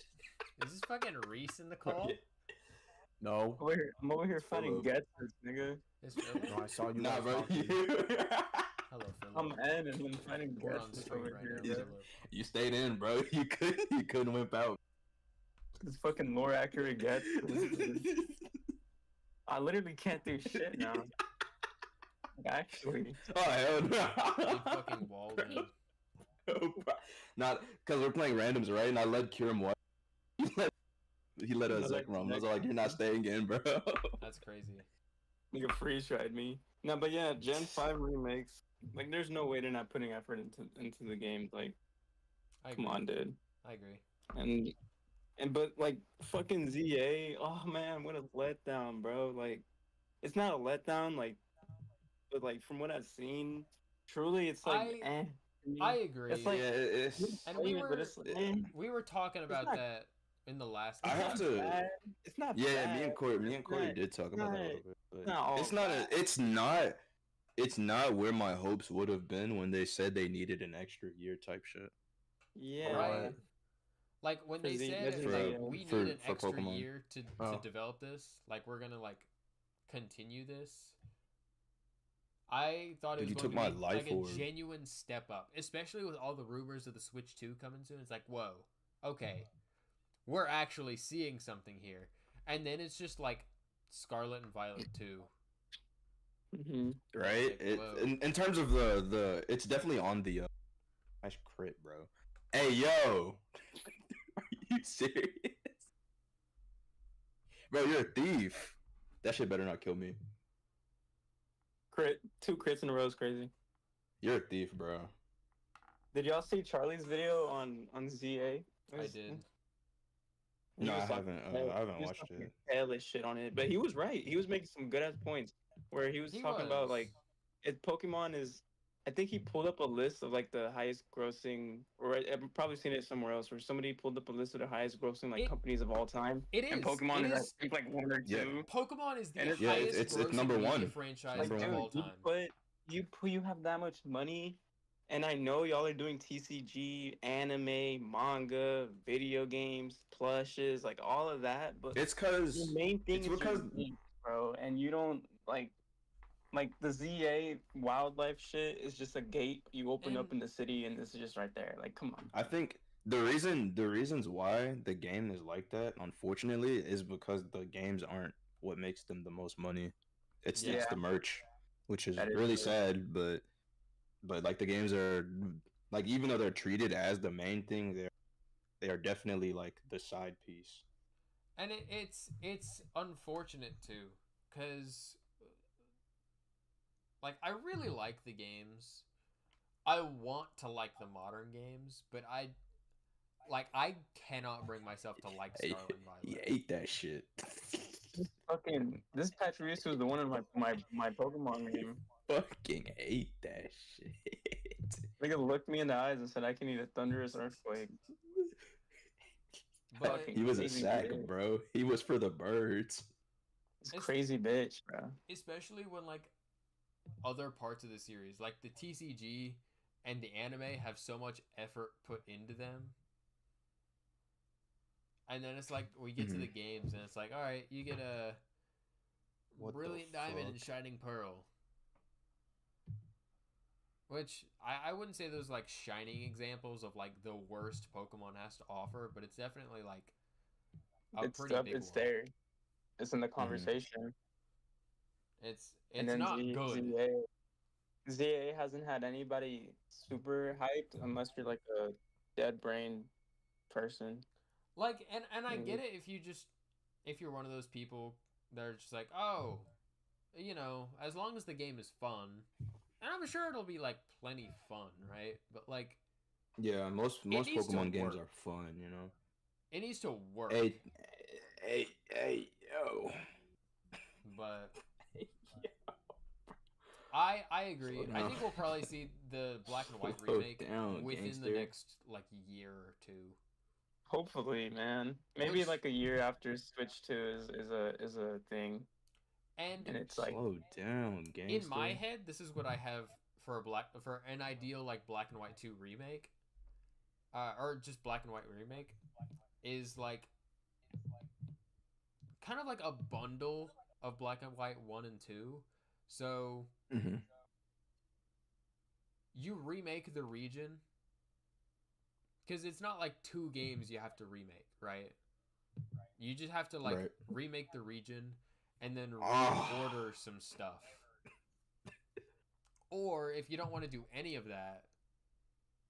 S3: fucking Reese in the call?
S2: No.
S5: I'm over here fighting
S2: Philip.
S5: Getzers, nigga.
S3: It's Philip.
S6: No, I saw you.
S2: Nah,
S6: guys
S2: bro.
S6: talking.
S3: Hello, Philip.
S5: I'm Ed and I'm fighting
S3: We're on
S5: Getzers
S3: stream
S5: over
S3: right
S5: here.
S3: now,
S2: Yeah.
S3: Philip.
S2: You stayed in, bro. You couldn't wimp out.
S5: This fucking lore accurate Getzers. I literally can't do shit now. Actually.
S2: Oh hell
S3: Big
S2: no.
S3: fucking wall, man.
S2: Not because we're playing randoms, right? And I led Kirim White. He let us Zek roam. I was like, "You're not staying in, bro."
S3: That's crazy.
S5: Nigga freeze tried me. No, but yeah, Gen 5 remakes. Like, there's no way they're not putting effort into the game. Like,
S3: I agree.
S5: come on, dude.
S3: I agree.
S5: But like fucking ZA, oh man, what a letdown, bro. Like, it's not a letdown, like, but like from what I've seen, truly, it's like,
S3: I agree.
S5: It's like,
S2: Yeah, it's.
S3: And we
S5: but it's like,
S3: we were talking about
S5: not-
S3: that in the last.
S2: I have
S5: it's
S2: to-
S5: not bad. It's not
S2: Yeah,
S5: bad.
S2: me and Corey
S5: not-
S2: did talk about that a
S5: not-
S2: little bit. But
S5: not all
S2: it's not.
S5: bad.
S2: It's not where my hopes would have been when they said they needed an extra year type shit.
S5: Yeah.
S3: Right. Like when
S5: For
S3: they
S5: Z-
S3: said
S5: that's
S3: like
S5: the-
S3: we
S2: for-
S3: need an
S2: for
S3: extra
S2: Pokemon.
S3: year to
S6: Oh.
S3: develop this, like we're gonna like continue this. I thought it
S2: Dude,
S3: was
S2: you
S3: going
S2: took
S3: to
S2: my
S3: be
S2: life
S3: like a
S2: orb.
S3: genuine step up, especially with all the rumors of the Switch 2 coming soon. It's like, whoa, okay, we're actually seeing something here. And then it's just like Scarlet and Violet 2.
S5: Mm-hmm.
S2: Right?
S3: Like, whoa.
S2: In terms of the it's definitely on the nice crit, bro. Hey yo, are you serious, bro? You're a thief. That shit better not kill me.
S5: Crit, 2 crits in a row is crazy.
S2: You're a thief, bro.
S5: Did y'all see Charlie's video on ZA?
S3: I did.
S5: He
S2: No, I
S5: was talking-
S2: haven't
S5: he was
S2: watched
S5: talking
S2: it.
S5: Careless shit on it, but he was right. He was making some good ass points where he was
S3: He
S5: talking about
S3: was.
S5: like, it Pokemon is. I think he pulled up a list of like the highest grossing, or I've probably seen it somewhere else, where somebody pulled up a list of the highest grossing like
S3: It-
S5: companies of all time.
S3: It
S5: And
S3: is.
S5: Pokemon
S3: It
S5: is,
S3: is.
S5: I think, like 1 or 2.
S2: Yeah.
S3: Pokemon is the
S5: And it's-
S2: Yeah,
S3: highest
S2: it's
S3: grossing
S2: number
S3: media
S2: one.
S3: franchise
S5: Like,
S3: of
S2: Number
S3: all
S5: dude,
S3: time.
S5: but you have that much money, and I know y'all are doing TCG, anime, manga, video games, plushes, like all of that, but
S2: It's cause
S5: the main thing
S2: it's
S5: is
S2: because-
S5: your needs, bro, and you don't like the ZA wildlife shit is just a gate you open up
S3: And-
S5: in the city, and this is just right there. Like, come on.
S2: I think the reasons why the game is like that, unfortunately, is because the games aren't what makes them the most money. It's
S5: Yeah.
S2: the merch, which is
S5: That is
S2: really
S5: true.
S2: sad. But like the games are like, even though they're treated as the main thing, they are definitely like the side piece.
S3: And it's unfortunate too, because like I really like the games. I want to like the modern games, but I cannot bring myself to like
S2: Hey,
S3: Scarlet and Violet.
S2: you ate that shit.
S5: Fucking this Pachirisu is the one in my Pokemon game.
S2: Fucking ate that shit.
S5: Nigga looked me in the eyes and said, "I can eat a thunderous earthquake."
S3: But
S5: Fucking
S2: He was a
S5: crazy
S2: sack,
S5: bitch.
S2: bro. He was for the birds.
S5: This crazy bitch, bro.
S3: especially when like other parts of the series, like the TCG and the anime, have so much effort put into them. And then it's like we get to the games and it's like, all right, you get a
S2: What the
S3: Brilliant Diamond and
S2: fuck?
S3: Shining Pearl. Which I wouldn't say those like shining examples of like the worst Pokemon has to offer, but it's definitely like a pretty big
S1: it's
S3: one.
S1: there. It's in the
S2: Mhm.
S1: conversation.
S3: It's
S1: And then
S3: not good.
S1: ZA hasn't had anybody super hyped unless you're like a dead brain person.
S3: Like, and I get
S1: Maybe.
S3: it if you're one of those people that are just like, oh, as long as the game is fun, and I'm sure it'll be like plenty fun, right? But like,
S2: Yeah, most
S3: needs to
S2: Pokemon games
S3: work.
S2: are fun, you know.
S3: it needs to work.
S2: Hey, yo.
S3: But I agree.
S2: Slow
S3: I
S2: down.
S3: think we'll probably see the Black and White
S2: Slow
S3: remake
S2: down,
S3: within the
S2: gangster.
S3: next like year or two.
S1: Hopefully, man. Maybe
S3: Which-
S1: like a year after Switch 2 is a thing. And
S3: And
S1: it's like
S2: Slow down, gangster.
S3: in my head, this is what I have for an ideal like Black and White 2 remake, or just Black and White remake, is like kind of like a bundle of Black and White 1 and 2. So
S2: Mhm.
S3: you remake the region because it's not like 2 games you have to remake, right? You just have to like
S2: Right.
S3: remake the region and then
S2: Ah.
S3: reorder some stuff. Or if you don't want to do any of that,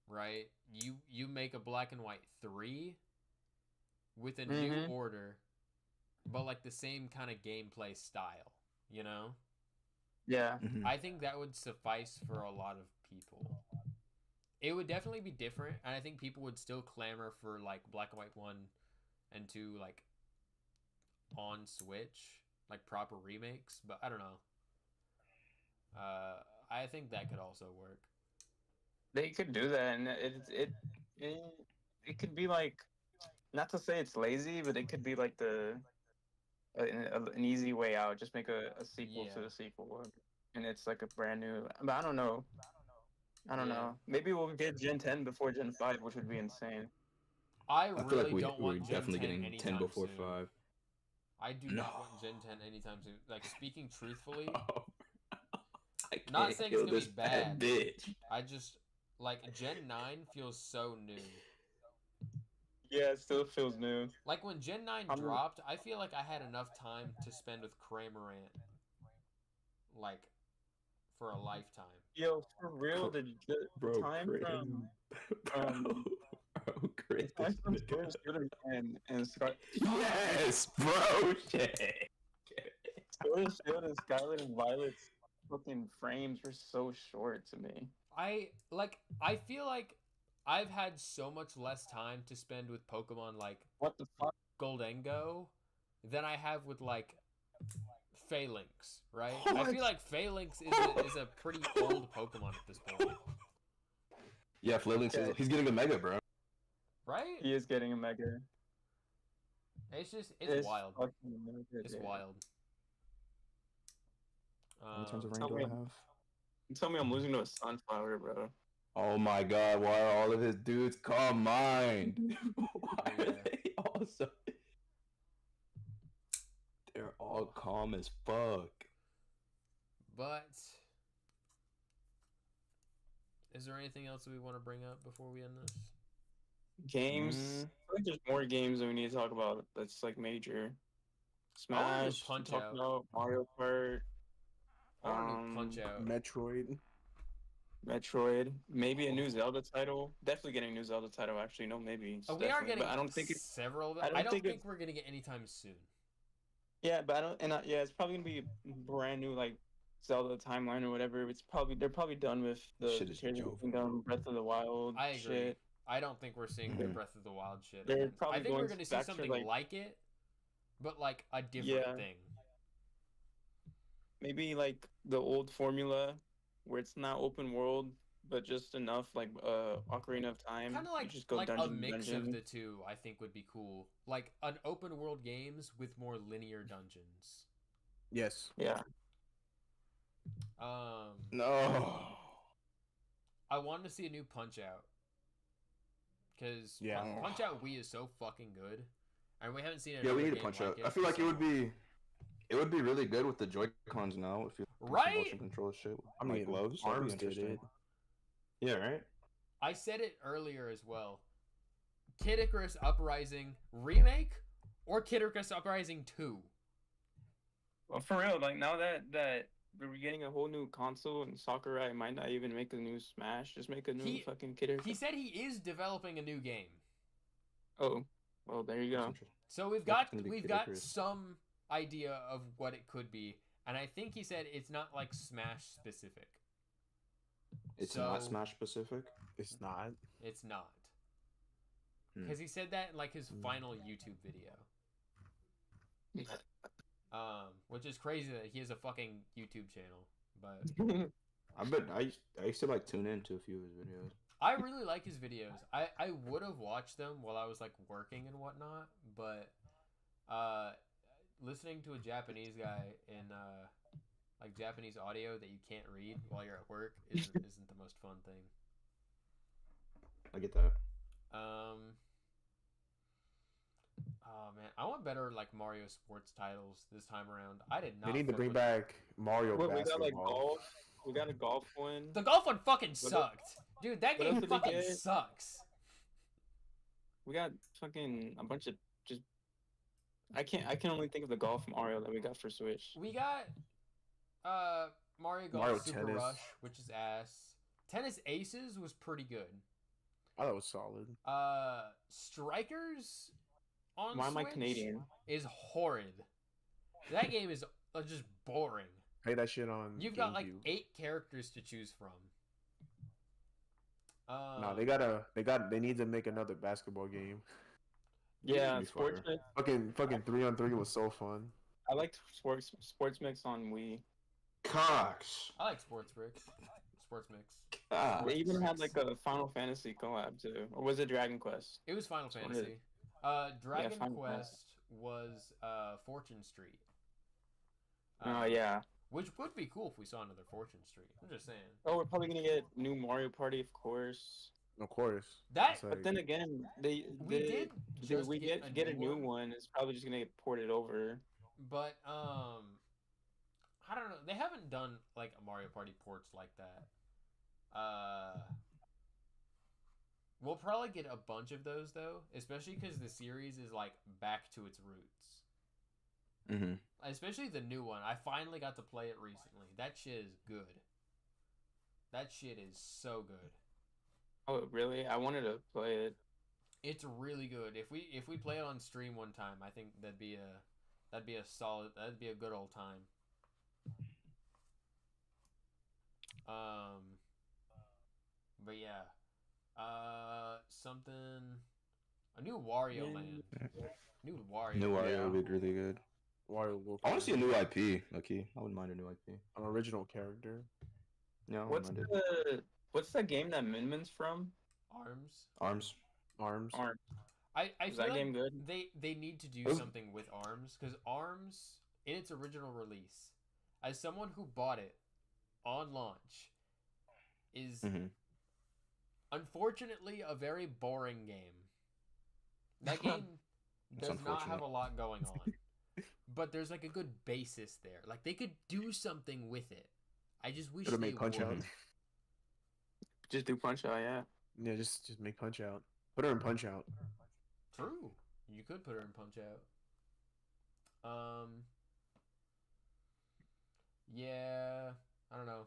S3: right? You make a Black and White 3 with a new
S1: Mhm.
S3: order, but like the same kind of gameplay style, you know?
S1: yeah.
S2: Mhm.
S3: I think that would suffice for a lot of people. It would definitely be different, and I think people would still clamor for like Black and White 1 and 2 like on Switch, like proper remakes, but I don't know. I think that could also work.
S1: They could do that, and it, it could be like, not to say it's lazy, but it could be like an easy way out. Just make a sequel to
S3: Yeah.
S1: the sequel, and it's like a brand new. But I don't know. I don't
S3: Yeah.
S1: know. Maybe we'll get Gen 10 before Gen 5, which would be insane.
S3: I
S2: I feel
S3: really
S2: like
S3: don't
S2: we're
S3: want Gen
S2: definitely
S3: 10
S2: getting
S3: anytime
S2: 10 before
S3: soon.
S2: 5.
S3: I do
S2: No.
S3: not want Gen 10 anytime soon. Like, speaking truthfully,
S2: I
S3: not
S2: can't
S3: saying it's
S2: kill
S3: gonna
S2: this
S3: be bad.
S2: bitch.
S3: I just, like, Gen 9 feels so new.
S1: Yeah, it still feels new.
S3: Like, when Gen 9
S1: I'm-
S3: dropped, I feel like I had enough time to spend with Cramorant, like, for a lifetime.
S1: Yo, for real, the
S2: Bro,
S1: time from
S2: bro,
S1: the
S2: Chris.
S1: time from Sword Shield and Scar.
S2: Yes, bro, shit.
S1: Sword Shield and Scarlet and Violet's fucking frames were so short to me.
S3: I feel like I've had so much less time to spend with Pokemon like
S1: What the fuck?
S3: Goldengo than I have with like Phalanx, right?
S2: What?
S3: I feel like Phalanx is a pretty old Pokemon at this point,
S2: Yeah, Flalinx
S1: Okay.
S2: he's getting a Mega, bro.
S3: right?
S1: He is getting a mega.
S3: It's wild.
S1: fucking mega,
S3: It's
S1: dude.
S3: wild.
S2: How many turns of
S3: Um,
S2: rain do I
S1: Tell me-
S2: have?
S1: You tell me I'm losing to a Sunflower, bro.
S2: Oh my god, why are all of his dudes calm mind? Why are
S3: Yeah.
S2: they all so... They're all calm as fuck.
S3: but is there anything else that we want to bring up before we end this?
S1: Games.
S2: Mm.
S1: I think there's more games that we need to talk about. That's like major.
S3: I wanna do
S1: Smash.
S3: Punch
S1: talk
S3: Out.
S1: about Mario Kart.
S3: I want to do Punch Out.
S2: Metroid.
S1: Metroid. Maybe a new Zelda title. Definitely getting a new Zelda title. Actually, no, maybe. It's
S3: We are
S1: definitely-
S3: getting
S1: But I don't think it's.
S3: several of them.
S1: I don't
S3: I don't
S1: think
S3: think
S1: it's-
S3: we're gonna get anytime soon.
S1: Yeah, but I don't. And yeah, it's probably gonna be a brand new like Zelda timeline or whatever. They're probably done with the
S2: Shit is
S1: Tears of the
S2: joke.
S1: Kingdom, Breath of the Wild.
S3: I agree.
S1: Shit.
S3: I don't think we're seeing the
S2: Mhm.
S3: Breath of the Wild shit.
S1: They're
S3: again.
S1: probably
S3: I think we're
S1: going
S3: going to see
S1: back to,
S3: something
S1: like-
S3: like it, but like a different
S1: Yeah.
S3: thing.
S1: Maybe like the old formula where it's not open world, but just enough like Ocarina of Time.
S3: Kind of
S1: You
S3: like
S1: just go
S3: a
S1: dungeon to
S3: mix of
S1: dungeon.
S3: the two. I think would be cool. Like an open world games with more linear dungeons.
S2: Yes.
S1: Yeah.
S2: No.
S3: I wanted to see a new Punch Out because
S2: Yeah.
S3: Punch Out Wii is so fucking good, and we haven't seen it.
S2: Yeah, we need to punch out. I feel like it would be really good with the Joy-Cons now if you
S3: Right?
S2: motion control shit.
S6: I
S2: like
S6: mean,
S2: gloves. That'd be
S6: Arms did
S2: interesting.
S6: it.
S2: Yeah, right.
S3: I said it earlier as well. Kid Icarus Uprising remake or Kid Icarus Uprising 2?
S5: Well, for real, like now that we're getting a whole new console and Sakurai might not even make a new Smash, just make a new fucking Kid
S3: He
S5: Icarus.
S3: said he is developing a new game.
S5: Oh, well, there you
S2: That's
S5: go.
S2: interesting.
S3: So we've
S2: That's
S3: got
S2: gonna be
S3: we've
S2: Kid
S3: got
S2: Icarus.
S3: some idea of what it could be, and I think he said it's not like Smash specific.
S2: It's
S3: So-
S2: not Smash specific.
S6: It's not.
S3: It's not.
S2: Hmm.
S3: Because he said that in like his
S6: Hmm.
S3: final YouTube video. Which is crazy that he has a fucking YouTube channel. But
S2: I used to like tune into a few of his videos.
S3: I really like his videos. I would have watched them while I was like working and whatnot, but listening to a Japanese guy in like Japanese audio that you can't read while you're at work isn't the most fun thing.
S2: I get that.
S3: Oh man, I want better like Mario sports titles this time around. I did not.
S6: They need to
S3: fuck
S6: bring
S3: with-
S6: back Mario
S5: What, we got
S6: basketball.
S5: like golf. We got a golf one.
S3: The golf one fucking
S5: What
S3: sucked, dude. That
S5: what
S3: game
S5: else did we
S3: fucking
S5: get?
S3: sucks.
S5: We got fucking a bunch of just. I can only think of the golf Mario that we got for Switch.
S3: We got Mario Golf
S6: Mario
S3: Super
S6: Tennis.
S3: Rush, which is ass. Tennis Aces was pretty good.
S6: I thought it was solid.
S3: Strikers on
S5: Why am I
S3: Switch
S5: Canadian?
S3: is horrid. That game is just boring.
S6: Play that shit on.
S3: You've got like
S6: GameCube.
S3: 8 characters to choose from.
S6: No, they need to make another basketball game.
S5: Yeah,
S2: be
S5: sports
S2: fire.
S5: mix.
S6: Fucking 3-on-3 was so fun.
S5: I liked sports mix on Wii.
S2: Cox.
S3: I like Sports Mix.
S5: They even had like a Final Fantasy collab too, or was it Dragon Quest?
S3: It was Final
S5: one of
S3: Fantasy. Dragon
S5: Final
S3: Quest was Fortune Street.
S5: Oh yeah.
S3: Which would be cool if we saw another Fortune Street. I'm just saying.
S5: Oh, we're probably gonna get new Mario Party, of course.
S6: Of course.
S3: That
S6: It's
S5: But
S6: like-
S5: then again,
S3: we did just
S5: we get a new one. It's probably just gonna get ported over.
S3: But I don't know. They haven't done like a Mario Party ports like that. We'll probably get a bunch of those though, especially because the series is like back to its roots.
S2: Mm-hmm.
S3: Especially the new one. I finally got to play it recently. That shit is good. That shit is so good.
S5: Oh really? I wanted to play it.
S3: It's really good. If we play it on stream one time, I think that'd be a good old time. But yeah. A new Wario Land. New Wario.
S2: New
S3: Land.
S2: Wario would be really good.
S6: Wario will
S2: I want to see a new IP, Lucky. I wouldn't mind a new IP.
S6: an original character.
S2: Yeah, I wouldn't mind it.
S5: What's the game that Min-Min's from?
S3: Arms.
S2: Arms.
S6: Arms.
S5: Arm.
S3: I
S5: Is
S3: feel
S5: that
S3: like
S5: game good?
S3: they need to do
S2: It was-
S3: something with Arms because Arms in its original release, as someone who bought it on launch, is
S2: Mhm.
S3: unfortunately a very boring game. That game
S2: It's
S3: does not have
S2: unfortunate.
S3: a lot going on, but there's like a good basis there. Like they could do something with it. I just wish
S6: It'll
S3: they
S6: make Punch
S3: would.
S6: Out.
S5: Just do Punch Out, yeah.
S6: Yeah, just make Punch Out. Put her in Punch Out.
S3: True. You could put her in Punch Out. Yeah. I don't know.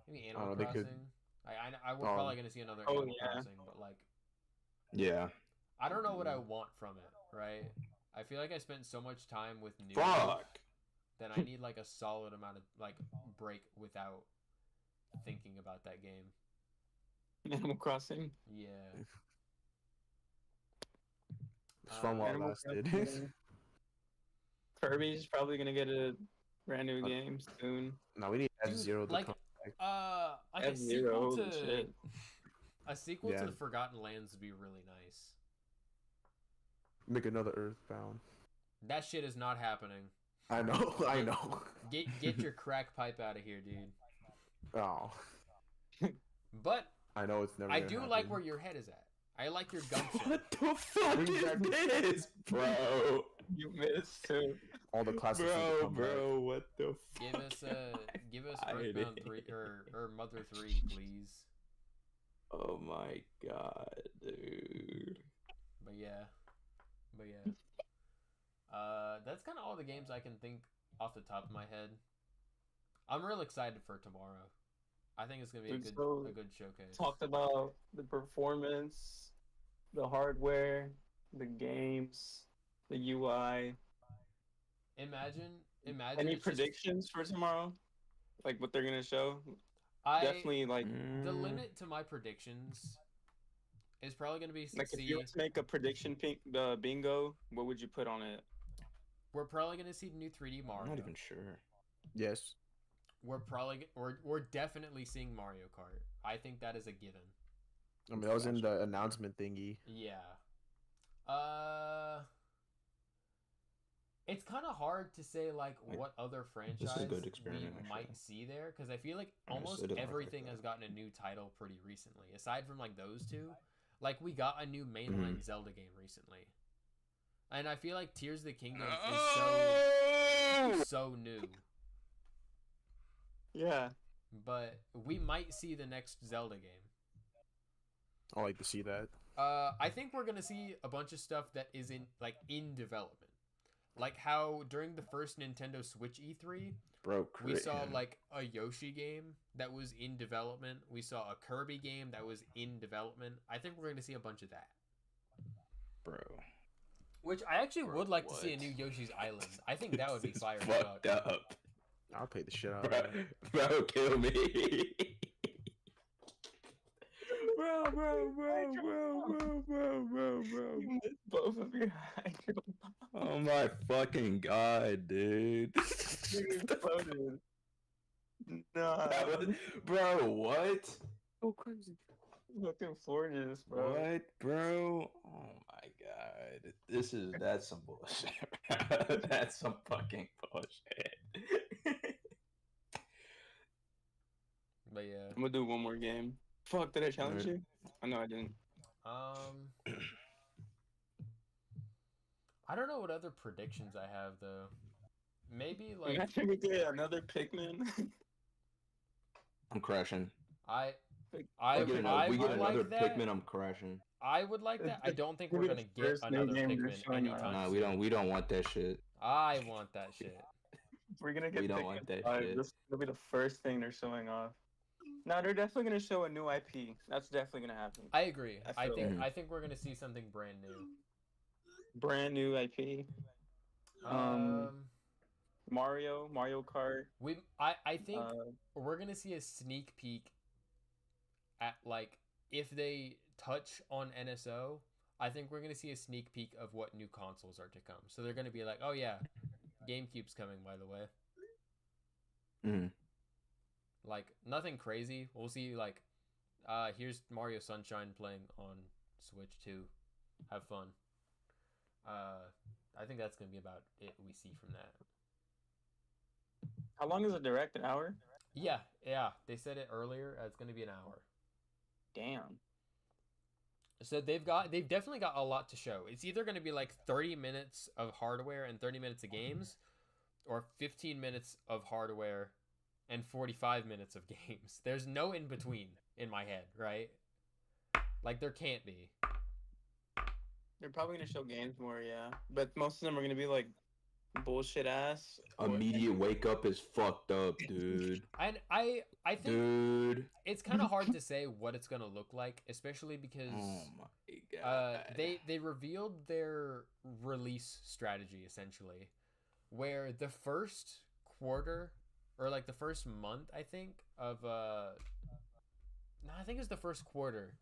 S3: Maybe
S6: don't know,
S3: Animal
S6: they
S3: Crossing.
S6: could-
S3: We're probably gonna see another
S5: Oh,
S3: Animal
S5: yeah.
S3: Crossing, but like,
S2: Yeah.
S3: I don't know what I want from it. Right. I feel like I spent so much time with new
S2: Fuck.
S3: that I need like a solid amount of like break without thinking about that game.
S5: Animal Crossing.
S3: Yeah.
S6: It's fun while it
S5: Animal
S6: lasted.
S5: Crossing. Kirby's probably gonna get a brand new game soon.
S6: No, we need
S3: Dude,
S6: F-Zero to
S3: like,
S6: come.
S3: like a
S5: F-Zero,
S3: sequel
S5: holy
S3: to
S5: shit.
S3: a sequel
S6: Yeah.
S3: to the Forgotten Lands would be really nice.
S6: Make another Earthbound.
S3: That shit is not happening.
S6: I know, I know.
S3: Get your crack pipe out of here, dude.
S6: Oh,
S3: But
S6: I know it's never.
S3: I
S6: gonna
S3: do
S6: happen.
S3: like where your head is at. I like your gumption.
S2: What the fuck
S6: Bring
S2: is
S6: back-
S2: this, bro?
S5: You missed too.
S6: all the classics. need to
S2: Bro,
S6: come back.
S2: bro, what the
S3: Give
S2: fuck?
S3: us give us
S2: I
S3: Earthbound
S2: did.
S3: 3 or Mother 3, please.
S2: Oh my god, dude.
S3: But yeah. That's kind of all the games I can think off the top of my head. I'm real excited for tomorrow. I think it's gonna be
S5: Dude, so
S3: a good showcase.
S5: talked about the performance, the hardware, the games, the UI.
S3: Imagine
S5: Any
S3: it's just
S5: predictions for tomorrow? Like what they're gonna show?
S3: I
S5: Definitely like
S3: the
S2: Mm,
S3: limit to my predictions is probably gonna be
S5: if you
S3: see
S5: were to make a prediction bingo, what would you put on it?
S3: we're probably gonna see the new 3D
S2: I'm
S3: Mario.
S2: not even sure.
S6: Yes.
S3: We're definitely seeing Mario Kart. I think that is a given.
S6: I mean, that was in the announcement thingy.
S3: Yeah. It's kind of hard to say like what other franchise
S2: This is a good
S3: we
S2: experiment,
S3: might
S2: actually.
S3: see there because I feel like
S2: I
S3: almost
S2: didn't like
S3: everything
S2: that.
S3: has gotten a new title pretty recently. Aside from like those two, like we got a new mainline Zelda game recently, and I feel like Tears of the Kingdom is so new.
S5: Yeah.
S3: But we might see the next Zelda game.
S6: I like to see that.
S3: I think we're gonna see a bunch of stuff that is in development, like how during the first Nintendo Switch E3,
S2: Bro,
S3: we saw
S2: him.
S3: like a Yoshi game that was in development. We saw a Kirby game that was in development. I think we're gonna see a bunch of that.
S2: Bro.
S3: Which I actually
S2: Bro,
S3: would like to see a
S2: what?
S3: new Yoshi's Island. I think that would be
S2: This is
S3: fire as
S2: fucked
S3: fuck.
S2: up.
S6: I'll play the shit out of
S2: Bro,
S6: that.
S2: bro, kill me. bro.
S5: You missed both of your hydro.
S2: Oh my fucking god, dude.
S5: You exploded. Nah.
S2: Bro, what?
S5: So crazy. Looking gorgeous, bro.
S2: What, bro? Oh my god. That's some bullshit. That's some fucking bullshit.
S3: But yeah.
S5: I'm gonna do one more game. Fuck, did I challenge you? Oh, no, I didn't.
S3: I don't know what other predictions I have though. Maybe like
S5: Imagine we get another Pikmin.
S2: I'm crashing.
S3: I
S2: We
S3: I
S2: get
S3: would
S2: another
S3: like that.
S2: Pikmin, I'm crashing.
S3: I would like that. I don't think
S5: Maybe
S3: we're
S5: the
S3: gonna get
S5: first new
S3: another
S5: game they're
S3: Pikmin
S5: showing us.
S3: anytime
S2: Nah,
S3: soon.
S2: we don't want that shit.
S3: I want that shit.
S5: We're gonna get
S2: We don't
S5: Pikmin
S2: want that
S5: 5.
S2: shit.
S5: This will be the first thing they're showing off. No, they're definitely gonna show a new IP. That's definitely gonna happen.
S3: I agree.
S5: I feel
S2: that.
S3: I think we're gonna see something brand new.
S5: Brand new IP. Mario Kart.
S3: I think we're gonna see a sneak peek at like if they touch on NSO. I think we're gonna see a sneak peek of what new consoles are to come. So they're gonna be like, oh yeah, GameCube's coming, by the way.
S2: Mhm.
S3: Like nothing crazy. We'll see like here's Mario Sunshine playing on Switch 2. Have fun. I think that's gonna be about it we see from that.
S5: How long is a direct? An hour?
S3: Yeah. They said it earlier. It's gonna be an hour.
S5: Damn.
S3: So they've definitely got a lot to show. It's either gonna be like 30 minutes of hardware and 30 minutes of games, or 15 minutes of hardware and 45 minutes of games. There's no in between in my head, right? Like there can't be.
S5: They're probably gonna show games more, yeah. But most of them are gonna be like bullshit ass.
S2: Immediate wake up is fucked up, dude.
S3: And I think
S2: Dude.
S3: it's kind of hard to say what it's gonna look like, especially because
S2: Oh my god.
S3: they revealed their release strategy essentially, where the first quarter or like the first month I think of no, I think it's the first quarter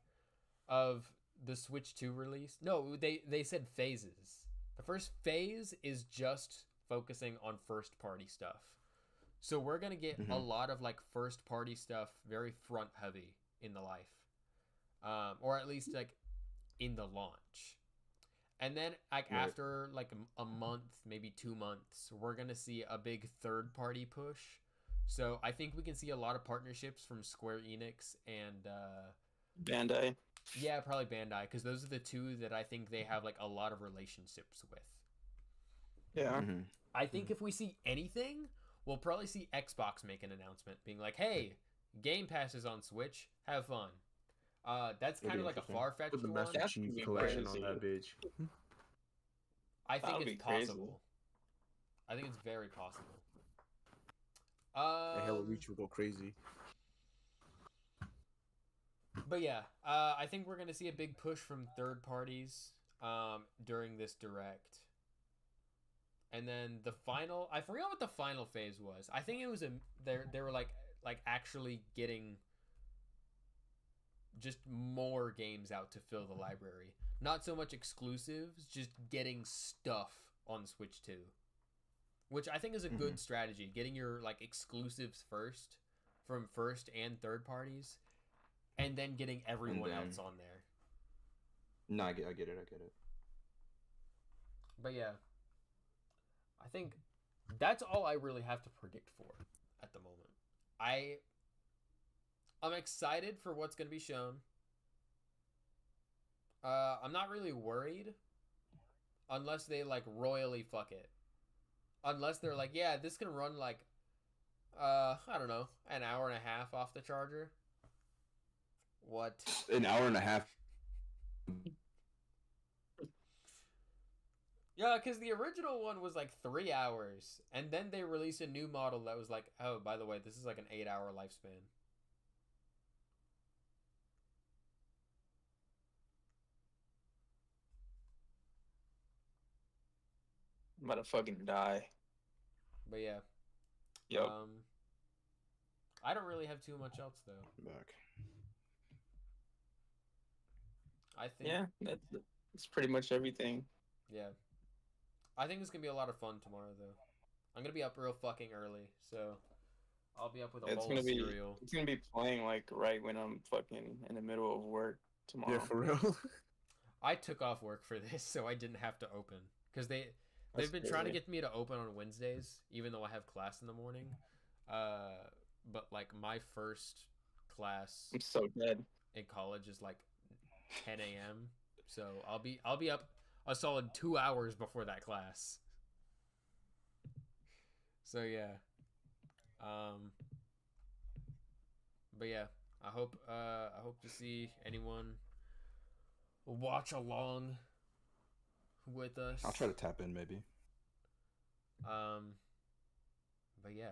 S3: of the Switch 2 release. No, they said phases. The first phase is just focusing on first party stuff. So we're going to get a lot of like first party stuff, very front heavy in the life. Or at least like in the launch. And then like after like a month, maybe 2 months, we're going to see a big third party push. So I think we can see a lot of partnerships from Square Enix and
S5: Bandai.
S3: yeah, probably Bandai, because those are the two that I think they have like a lot of relationships with.
S5: Yeah.
S3: I think if we see anything, we'll probably see Xbox make an announcement being like, hey, Game Pass is on Switch, have fun. That's
S2: That'd
S3: kind
S2: be
S3: of like a
S2: interesting.
S3: far-fetched
S6: Put the
S3: one.
S6: Master
S5: That's
S6: Chief
S5: gonna be
S6: collection on
S5: crazy.
S6: that bitch.
S3: I think
S5: That would
S3: it's
S5: be crazy.
S3: possible. I think it's very possible.
S6: The Halo Reach will go crazy.
S3: But yeah, I think we're gonna see a big push from third parties during this direct. And then the final, I forgot what the final phase was. I think it was they were like actually getting just more games out to fill the library. Not so much exclusives, just getting stuff on Switch 2. Which I think is a good strategy, getting your like exclusives first from first and third parties, and then getting everyone
S2: then-
S3: else on there.
S2: No, I get it.
S3: But yeah, I think that's all I really have to predict for at the moment. I'm excited for what's going to be shown. I'm not really worried unless they like royally fuck it. Unless they're like, yeah, this can run like I don't know, an hour and a half off the charger. What?
S2: An hour and a half.
S3: Yeah, because the original one was like 3 hours, and then they released a new model that was like, oh, by the way, this is like an 8-hour lifespan.
S5: I'm about to fucking die.
S3: But yeah,
S5: Yep.
S3: I don't really have too much else though.
S2: Back.
S3: I think
S5: Yeah, that's pretty much everything.
S3: yeah. I think it's gonna be a lot of fun tomorrow though. I'm gonna be up real fucking early, so I'll be up with a
S5: It's
S3: bowl
S5: gonna
S3: of
S5: be
S3: cereal.
S5: it's gonna be playing like right when I'm fucking in the middle of work tomorrow.
S6: Yeah, for real.
S3: I took off work for this, so I didn't have to open because they've
S5: That's
S3: been trying to
S5: crazy.
S3: get me to open on Wednesdays, even though I have class in the morning. But like my first class
S5: I'm so dead.
S3: in college is like 10 a.m. So I'll be up a solid 2 hours before that class. So yeah. But yeah, I hope to see anyone watch along with us.
S2: I'll try to tap in maybe.
S3: But yeah.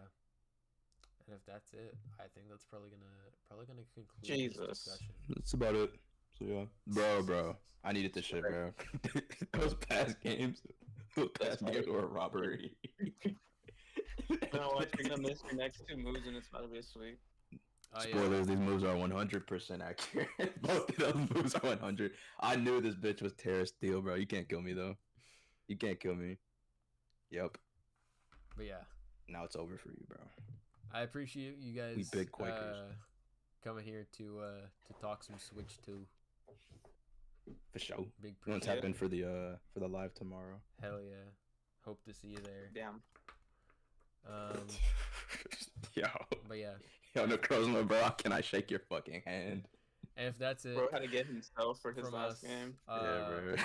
S3: And if that's it, I think that's probably gonna conclude
S5: Jesus.
S3: this discussion.
S2: That's about it. So yeah, bro, I needed this shit, bro. Those past games were a robbery.
S5: No, what, you're gonna miss your next two moves and it's about to be sweet.
S3: Yeah.
S2: Spoilers: these moves are 100% accurate. Both of those moves are 100. I knew this bitch was Terra Steel, bro. You can't kill me though. You can't kill me. Yep.
S3: But yeah,
S2: Now it's over for you, bro.
S3: I appreciate you guys.
S2: We big Quakers.
S3: Coming here to talk some Switch 2.
S2: For sure.
S3: Big
S2: You want to
S3: appreciate
S2: tap in for the live tomorrow?
S3: Hell yeah. Hope to see you there.
S5: Damn.
S2: Yo,
S3: But yeah,
S2: no Crozma, bro. Can I shake your fucking hand?
S3: and if that's it
S5: Bro had to get himself for his
S3: from
S5: last
S3: us,
S5: game.
S2: Yeah, bro.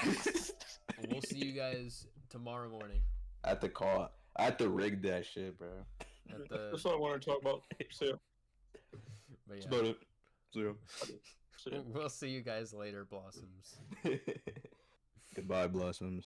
S3: we'll see you guys tomorrow morning.
S2: I had to call. I had to rig that shit, bro.
S3: At the,
S5: That's what I want to talk about. So,
S3: but
S2: That's
S3: yeah,
S2: about it. So,
S5: so
S3: we'll see you guys later, Blossoms.
S2: goodbye, Blossoms.